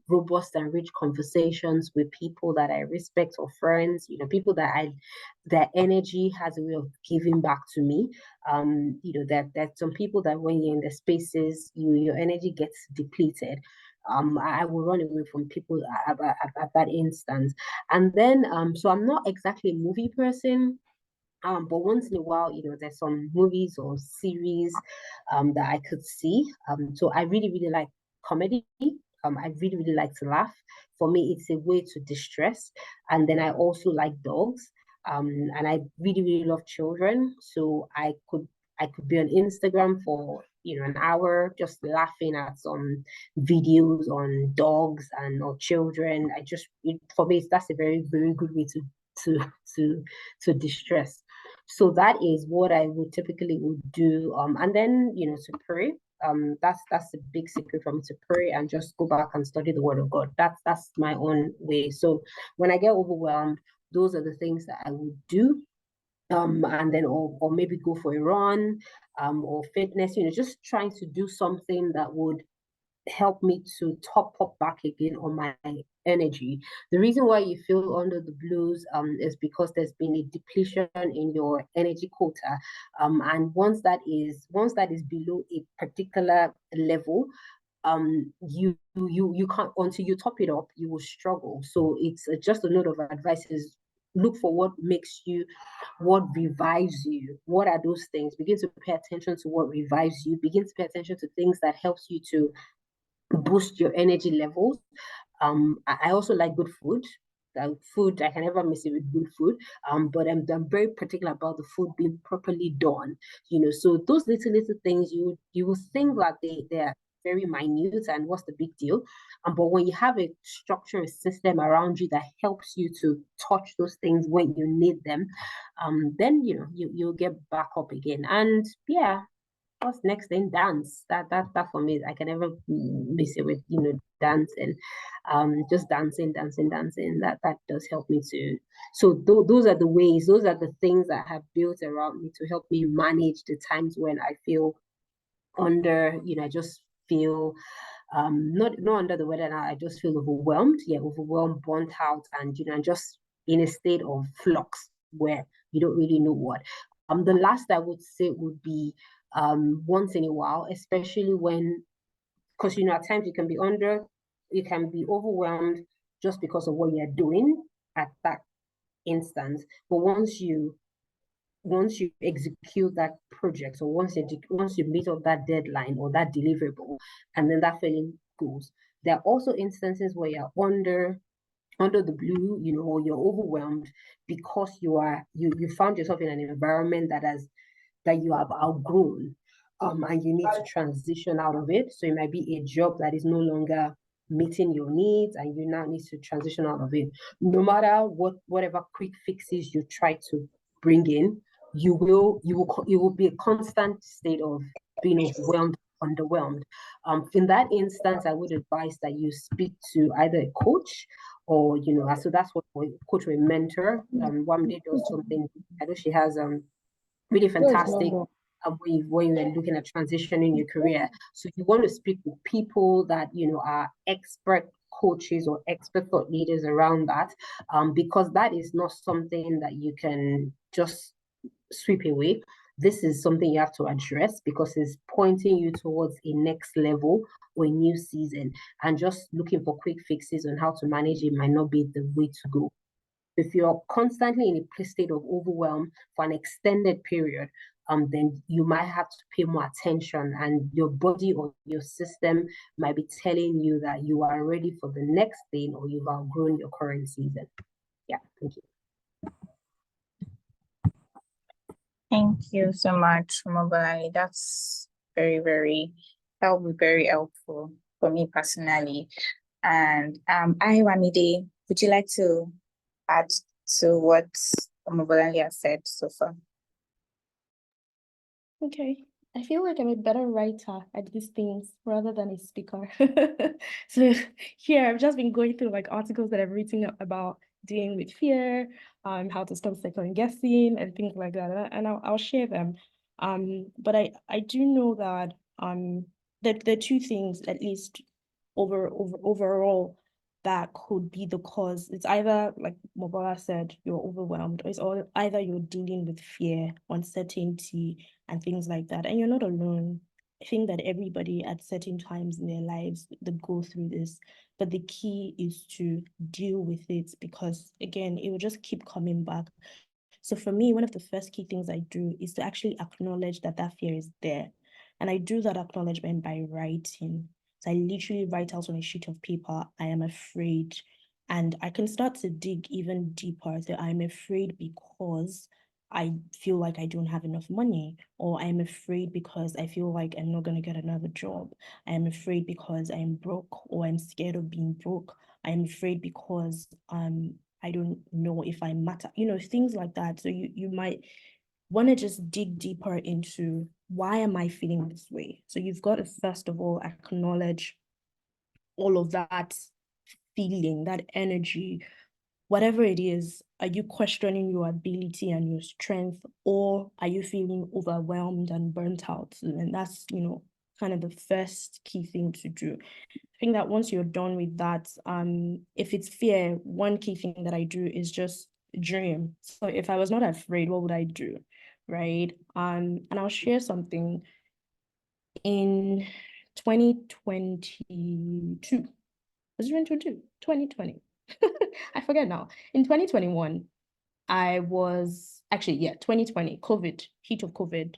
robust and rich conversations with people that I respect, or friends, people their energy has a way of giving back to me. That some people that when you're in the spaces, your energy gets depleted. I will run away from people at that instance. And then so I'm not exactly a movie person, but once in a while, there's some movies or series that I could see. So I really, really like comedy. I really, really like to laugh. For me, it's a way to distress. And then I also like dogs. And I really, really love children. So I could be on Instagram for an hour just laughing at some videos on dogs and or children. For me, that's a very, very good way to to to distress. So that is what I would typically would do. And then to pray. That's a big secret for me, to pray and just go back and study the Word of God. That's my own way. So when I get overwhelmed, those are the things that I would do. And then or maybe go for a run, or fitness. Just trying to do something that would help me to top up back again on my energy. The reason why you feel under the blues is because there's been a depletion in your energy quota. And once that is below a particular level, you can't, until you top it up, you will struggle. So it's just a note of advice is look for what makes you, what revives you. What are those things? Begin to pay attention to what revives you. Begin to pay attention to things that helps you to boost your energy levels. I also like good food. Food, I can never miss it with good food. But I'm very particular about the food being properly done. So those little things you will think that they're very minute and what's the big deal. But when you have a structure, a system around you that helps you to touch those things when you need them, then you'll get back up again. And yeah, what's next? Then dance. That for me, I can never miss it with dancing. Just dancing. That does help me to. So those are the ways. Those are the things that I have built around me to help me manage the times when I feel under. I just feel not under the weather now. I just feel overwhelmed. Yeah, overwhelmed, burnt out, and just in a state of flux where you don't really know what. The last I would say would be once in a while, especially when, because at times you can be overwhelmed just because of what you're doing at that instance. But once you execute that project, or once you meet up that deadline or that deliverable, and then that feeling goes. There are also instances where you're under the blue, or you're overwhelmed because you found yourself in an environment that you have outgrown, and you need to transition out of it. So it might be a job that is no longer meeting your needs, and you now need to transition out of it. No matter whatever quick fixes you try to bring in, you will be a constant state of being overwhelmed, underwhelmed. In that instance, I would advise that you speak to either a coach or so that's what coach or a mentor. Wamde does something. I know she has really fantastic when you're looking at transitioning your career. So you want to speak with people that are expert coaches or expert thought leaders around that, because that is not something that you can just sweep away. This is something you have to address because it's pointing you towards a next level or a new season. And just looking for quick fixes on how to manage it might not be the way to go. If you're constantly in a state of overwhelm for an extended period, then you might have to pay more attention, and your body or your system might be telling you that you are ready for the next thing or you've outgrown your current season. Yeah, thank you. Thank you so much, Mobilani. That's that will be very helpful for me personally. And Wamide, would you like to add to what Mobilani has said so far? Okay. I feel like I'm a better writer at these things rather than a speaker. So here I've just been going through articles that I've written about dealing with fear, how to stop second guessing and things like that. And I'll share them. But I do know that that there are two things at least overall that could be the cause. It's either, like Mobala said, you're overwhelmed, or it's either you're dealing with fear, uncertainty, and things like that. And you're not alone. I think that everybody at certain times in their lives, they go through this. But the key is to deal with it, because again, it will just keep coming back. So for me, one of the first key things I do is to actually acknowledge that fear is there. And I do that acknowledgement by writing. So I literally write out on a sheet of paper, I am afraid. And I can start to dig even deeper. So I'm afraid because I feel like I don't have enough money, or I'm afraid because I feel like I'm not going to get another job. I'm afraid because I'm broke, or I'm scared of being broke. I'm afraid because I don't know if I matter, things like that. So you might want to just dig deeper into, why am I feeling this way? So you've got to first of all acknowledge all of that feeling, that energy, whatever it is. Are you questioning your ability and your strength, or are you feeling overwhelmed and burnt out? And that's, kind of the first key thing to do. I think that once you're done with that, if it's fear, one key thing that I do is just dream. So if I was not afraid, what would I do? Right? And I'll share something. In 2022, was it 2022? 2020. I forget now. In 2021, I was actually, yeah, 2020, COVID, heat of COVID.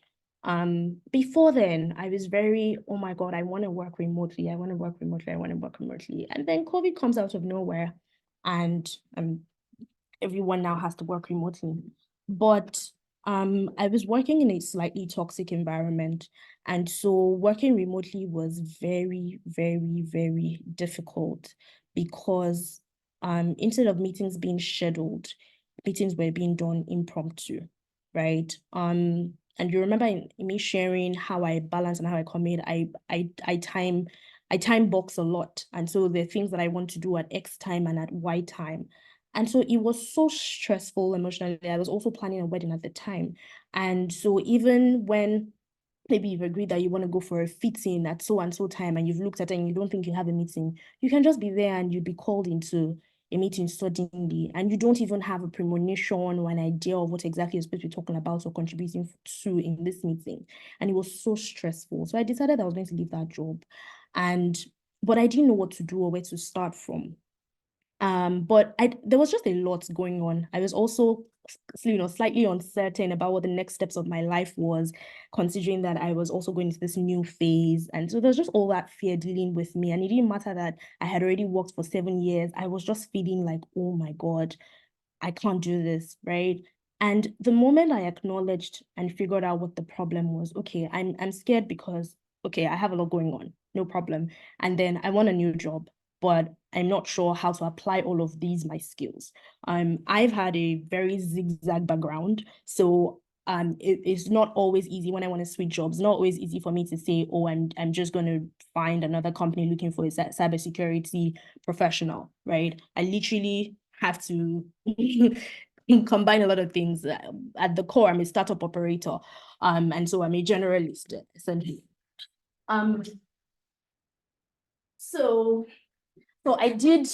Before then, I was very, oh my God, I want to work remotely. I want to work remotely. I want to work remotely. And then COVID comes out of nowhere, and everyone now has to work remotely. But I was working in a slightly toxic environment. And so working remotely was very, very, very difficult because instead of meetings being scheduled, meetings were being done impromptu, right? And you remember in me sharing how I balance and how I commit, I time box a lot. And so the things that I want to do at X time and at Y time. And so it was so stressful emotionally. I was also planning a wedding at the time. And so even when maybe you've agreed that you want to go for a fitting at so and so time and you've looked at it and you don't think you have a meeting, you can just be there and you'd be called into a meeting suddenly and you don't even have a premonition or an idea of what exactly you're supposed to be talking about or contributing to in this meeting. And it was so stressful. So I decided I was going to leave that job. But I didn't know what to do or where to start from. But there was just a lot going on. I was also, slightly uncertain about what the next steps of my life was, considering that I was also going into this new phase. And so there's just all that fear dealing with me. And it didn't matter that I had already worked for 7 years. I was just feeling like, oh my God, I can't do this, right? And the moment I acknowledged and figured out what the problem was, okay, I'm scared because, okay, I have a lot going on, no problem. And then I want a new job, but I'm not sure how to apply all of my skills. I've had a very zigzag background, so it's not always easy when I want to switch jobs. Not always easy for me to say, oh, I'm just going to find another company looking for a cybersecurity professional, right? I literally have to combine a lot of things. At the core, I'm a startup operator, and so I'm a generalist essentially. So I did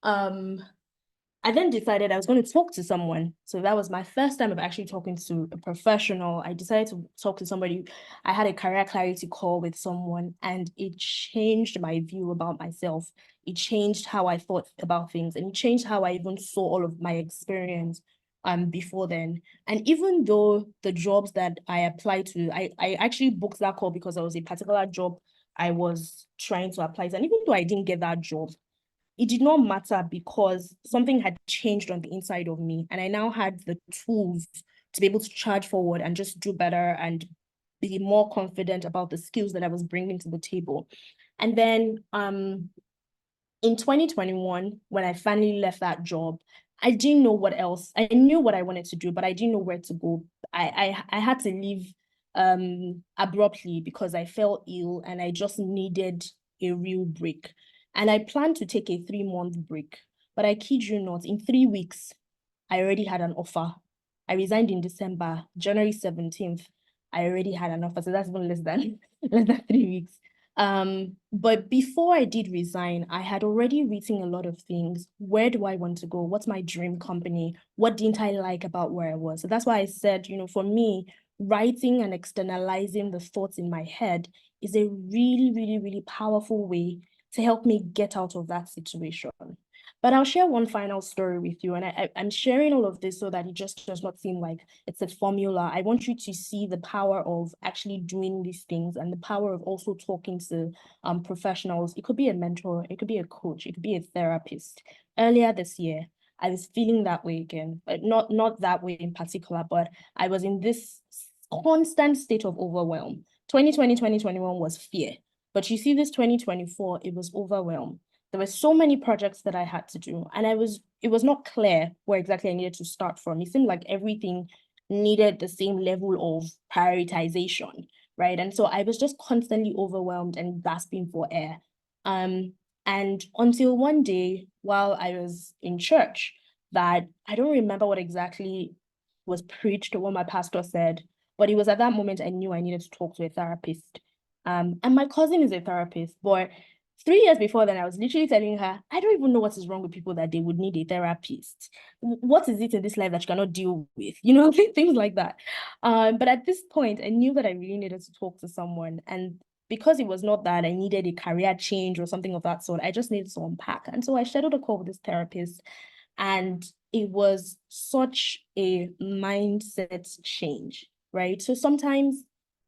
I then decided I was going to talk to someone. So that was my first time of actually talking to a professional. I decided to talk to somebody. I had a career clarity call with someone, and it changed my view about myself. It changed how I thought about things, and it changed how I even saw all of my experience before then. And even though the jobs that I applied to, I actually booked that call because there was a particular job I was trying to apply to. And even though I didn't get that job, it did not matter because something had changed on the inside of me. And I now had the tools to be able to charge forward and just do better and be more confident about the skills that I was bringing to the table. And then in 2021, when I finally left that job, I didn't know what else. I knew what I wanted to do, but I didn't know where to go. I had to leave abruptly because I fell ill and I just needed a real break. And I planned to take a 3-month break, but I kid you not, in 3 weeks, I already had an offer. I resigned in December, January 17th. I already had an offer, so that's even less than 3 weeks. But before I did resign, I had already written a lot of things. Where do I want to go? What's my dream company? What didn't I like about where I was? So that's why I said, for me, writing and externalizing the thoughts in my head is a really, really, really powerful way to help me get out of that situation. But I'll share one final story with you. And I'm sharing all of this so that it just does not seem like it's a formula. I want you to see the power of actually doing these things and the power of also talking to professionals. It could be a mentor, it could be a coach, it could be a therapist. Earlier this year, I was feeling that way again, but not that way in particular, but I was in this constant state of overwhelm. 2020, 2021 was fear. But you see, this 2024, it was overwhelm. There were so many projects that I had to do, and it was not clear where exactly I needed to start from. It seemed like everything needed the same level of prioritization, right? And so I was just constantly overwhelmed and gasping for air. And until one day, while I was in church, that I don't remember what exactly was preached or what my pastor said, but it was at that moment I knew I needed to talk to a therapist. And my cousin is a therapist, but 3 years before then, I was literally telling her, I don't even know what is wrong with people that they would need a therapist. What is it in this life that you cannot deal with? You know, things like that. But at this point, I knew that I really needed to talk to someone. And because it was not that I needed a career change or something of that sort, I just needed to unpack. And so I scheduled a call with this therapist, and it was such a mindset change, right? So sometimes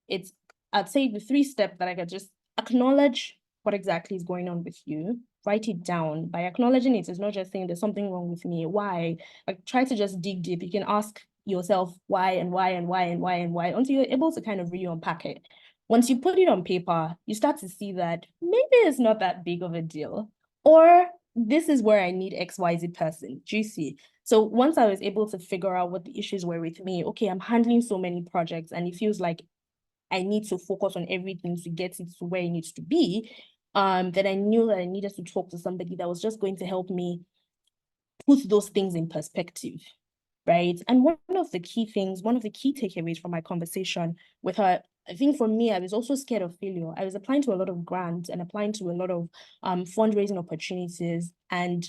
it's, I'd say the 3 steps that I could just acknowledge what exactly is going on with you, write it down. By acknowledging it, it's not just saying there's something wrong with me. Why? Like, try to just dig deep. You can ask yourself why and why and why and why and why until you're able to kind of really unpack it. Once you put it on paper, you start to see that maybe it's not that big of a deal, or this is where I need XYZ person. Do you see? So once I was able to figure out what the issues were with me, okay, I'm handling so many projects and it feels like I need to focus on everything to get it to where it needs to be, then I knew that I needed to talk to somebody that was just going to help me put those things in perspective, right? And one of the key things, one of the key takeaways from my conversation with her, I think for me, I was also scared of failure. I was applying to a lot of grants and applying to a lot of fundraising opportunities. And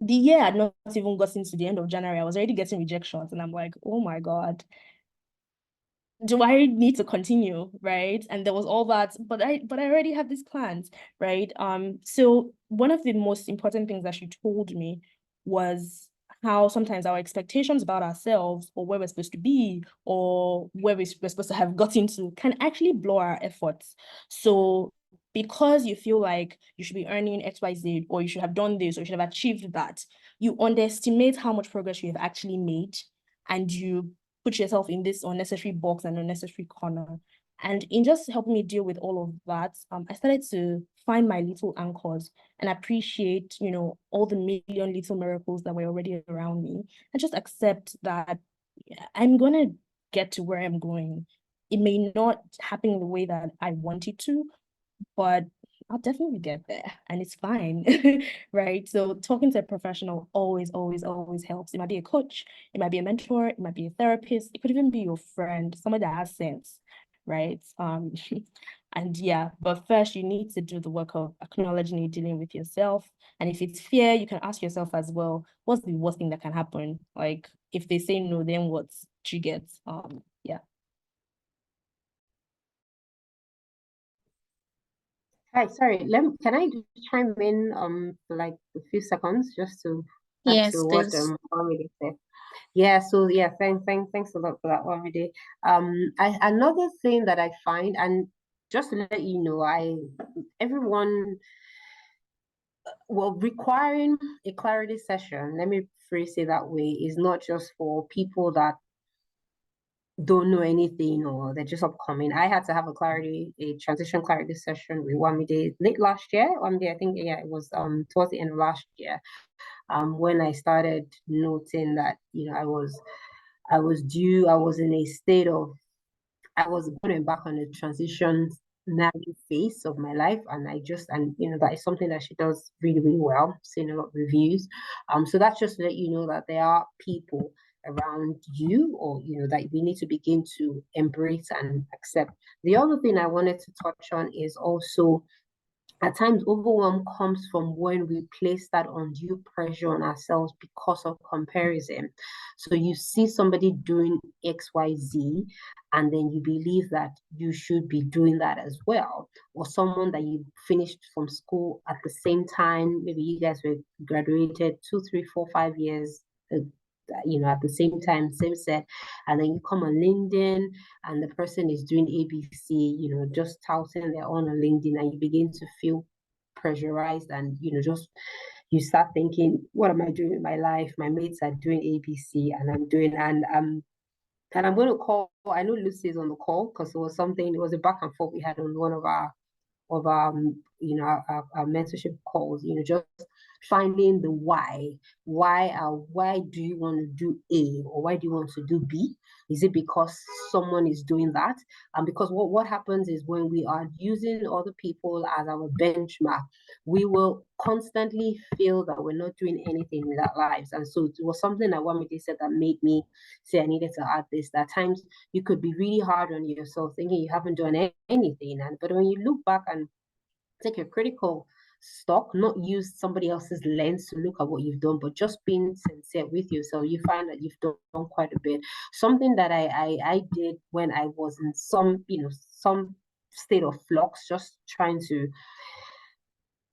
the year had not even gotten to the end of January, I was already getting rejections. And I'm like, oh my God, do I need to continue, right? And there was all that, but I already have these plans, right? So one of the most important things that she told me was how sometimes our expectations about ourselves or where we're supposed to be or where we're supposed to have gotten to can actually blow our efforts. So because you feel like you should be earning XYZ, or you should have done this, or you should have achieved that, you underestimate how much progress you have actually made, and you put yourself in this unnecessary box and unnecessary corner. And in just helping me deal with all of that, I started to find my little anchors and appreciate, you know, all the million little miracles that were already around me, and just accept that I'm gonna get to where I'm going. It may not happen in the way that I want it to, but I'll definitely get there and it's fine, right? So talking to a professional always, always, always helps. It might be a coach, it might be a mentor, it might be a therapist, it could even be your friend, somebody that has sense, right? And yeah, but first you need to do the work of acknowledging you're dealing with yourself. And if it's fear, you can ask yourself as well, what's the worst thing that can happen? Like, if they say no, then what do you get? Yeah. Hi, sorry. Can I just chime in for like a few seconds just to add Yes, to what please. Amide said? Yeah, so yeah, thanks a lot for that, Amide. Another thing that I find, and just to let you know, everyone, well, requiring a clarity session, let me phrase it that way, is not just for people that don't know anything or they're just upcoming. I had to have a transition clarity session with Wamide late last year. Wamide, I think, yeah, it was towards the end of last year, when I started noting that, you know, I was due, I was in a state of, I was going back on a transition phase of my life, and you know, that is something that she does really, really well, seeing a lot of reviews. So that's just to let you know that there are people around you, or you know, that we need to begin to embrace and accept. The other thing I wanted to touch on is also, at times overwhelm comes from when we place that undue pressure on ourselves because of comparison. So you see somebody doing XYZ, and then you believe that you should be doing that as well, or someone that you finished from school at the same time. Maybe you guys were graduated 2, 3, 4, 5 years, you know, at the same time, same set, and then you come on LinkedIn and the person is doing ABC, you know, just touting their own on LinkedIn, and you begin to feel pressurized, and you know, just you start thinking, what am I doing with my life? My mates are doing ABC and I'm doing, and I'm going to call, I know Lucy is on the call because it was a back and forth we had on one of our you know, our mentorship calls, you know, just finding the why. Why do you want to do A, or why do you want to do B? Is it because someone is doing that? And because what happens is when we are using other people as our benchmark, we will constantly feel that we're not doing anything with our lives. And so it was something that Wamide said that made me say I needed to add this, that at times you could be really hard on yourself thinking you haven't done anything. But when you look back and take a critical stock, not use somebody else's lens to look at what you've done, but just being sincere with yourself, you find that you've done quite a bit. Something that I did when I was in some state of flux, just trying to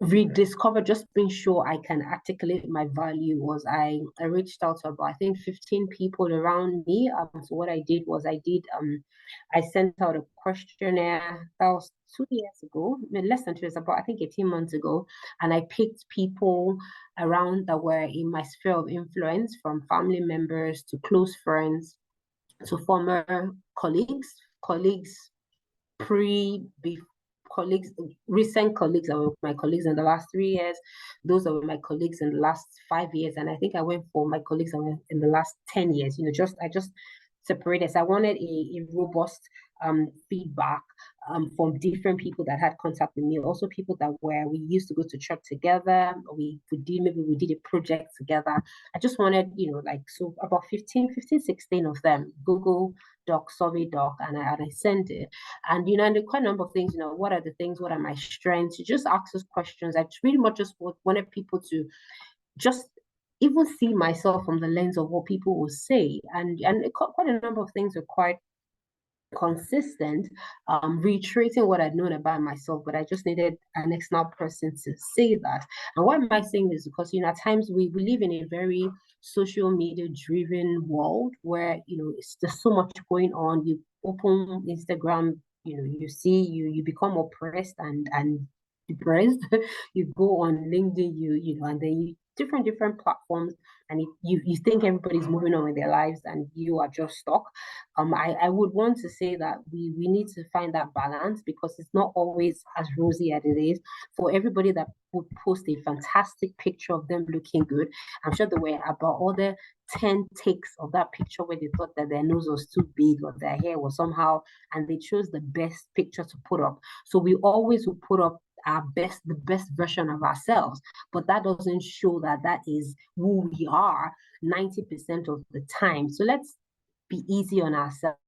rediscover, just being sure I can articulate my value, was I reached out to about, I think, 15 people around me. So what I did was I sent out a questionnaire. That was 2 years ago, less than 2 years, about I think 18 months ago. And I picked people around that were in my sphere of influence, from family members to close friends to former colleagues colleagues, recent colleagues that were my colleagues in the last 3 years, those that were my colleagues in the last 5 years, and I think I went for my colleagues in the last 10 years. I just separated. So I wanted a robust feedback from different people that had contact with me, also people that we used to go to church together, we did a project together. I just wanted, so about 16 of them, Google Doc, survey doc, and I sent it. And and there are quite a number of things, what are the things, what are my strengths? You just ask those questions. I pretty much just wanted people to just even see myself from the lens of what people will say. And quite a number of things are quite consistent, reiterating what I'd known about myself, but I just needed an external person to say that. And why am I saying this? Because at times we live in a very social media driven world where there's so much going on. You open Instagram, you see, you become oppressed and depressed. You go on LinkedIn, and then different platforms, and you think everybody's moving on with their lives and you are just stuck. I would want to say that we need to find that balance, because it's not always as rosy as it is. For everybody that would post a fantastic picture of them looking good, I'm sure there were about other 10 takes of that picture where they thought that their nose was too big or their hair was somehow, and they chose the best picture to put up. So we always will put up the best version of ourselves, but that doesn't show that is who we are 90% of the time. So let's be easy on ourselves.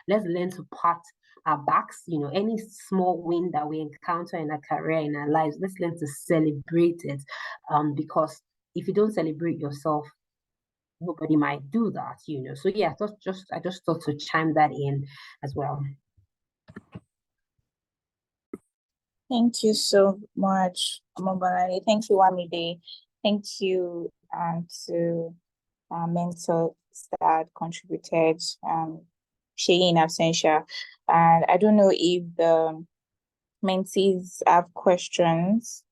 Let's learn to pat our backs. Any small win that we encounter in our career, in our lives, let's learn to celebrate it. Because if you don't celebrate yourself, nobody might do that. So yeah, I just thought to chime that in as well. Thank you so much, Mobalani. Thank you, Wamide. Thank you to mentors that contributed, Sheyi in absentia. And I don't know if the mentees have questions.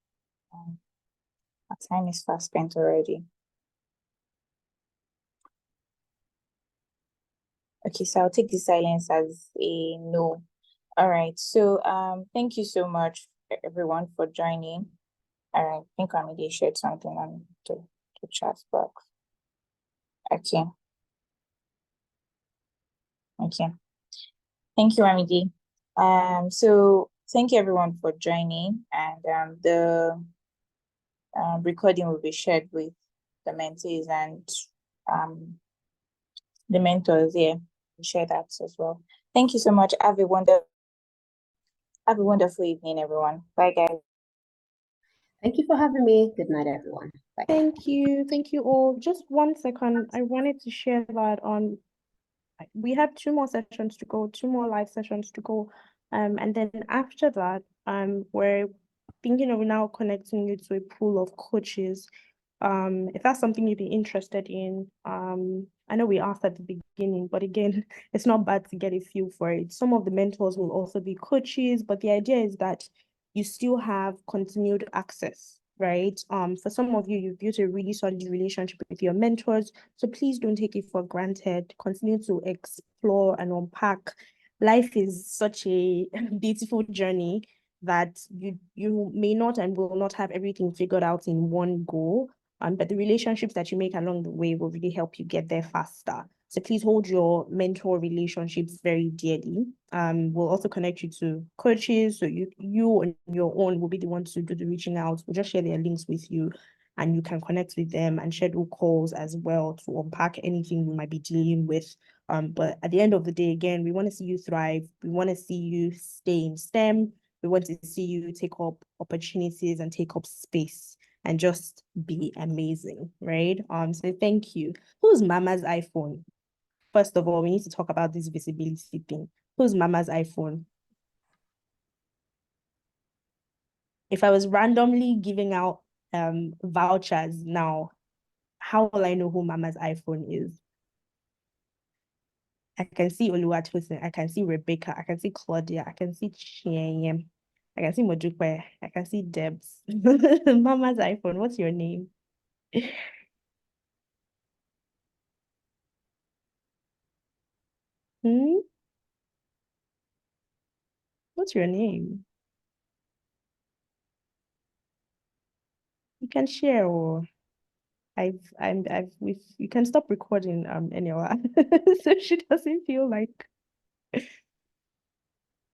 Our time is fast spent already. Okay, so I'll take the silence as a no. All right, so thank you so much everyone for joining. All right, I think Wamide shared something on the chat box. Okay. Thank you, Wamide. So thank you everyone for joining, and the recording will be shared with the mentees and the mentors. Yeah, we'll share that as well. Thank you so much. Have a wonderful evening, everyone. Bye, guys. Thank you for having me. Good night, everyone. Bye. Thank you all. Just 1 second. I wanted to share that we have 2 more sessions to go, 2 more live sessions to go. And then after that, we're thinking of now connecting you to a pool of coaches. If that's something you'd be interested in, I know we asked at the beginning, but again, it's not bad to get a feel for it. Some of the mentors will also be coaches, but the idea is that you still have continued access, right? For some of you, you've built a really solid relationship with your mentors, so please don't take it for granted. Continue to explore and unpack. Life is such a beautiful journey. that you may not and will not have everything figured out in one go. But the relationships that you make along the way will really help you get there faster. So please hold your mentor relationships very dearly. We'll also connect you to coaches. So you on your own will be the ones to do the reaching out. We'll just share their links with you and you can connect with them and schedule calls as well to unpack anything you might be dealing with. But at the end of the day, again, we want to see you thrive. We want to see you stay in STEM. We want to see you take up opportunities and take up space and just be amazing, right? So thank you. Who's Mama's iPhone? First of all, we need to talk about this visibility thing. Who's Mama's iPhone? If I was randomly giving out vouchers now, how will I know who Mama's iPhone is? I can see Oluwatosin, I can see Rebecca, I can see Claudia, I can see Chiem, I can see Modukwe, I can see Debs. Mama's iPhone, what's your name? Hmm? What's your name? You can share or you can stop recording, Eniola, so she doesn't feel like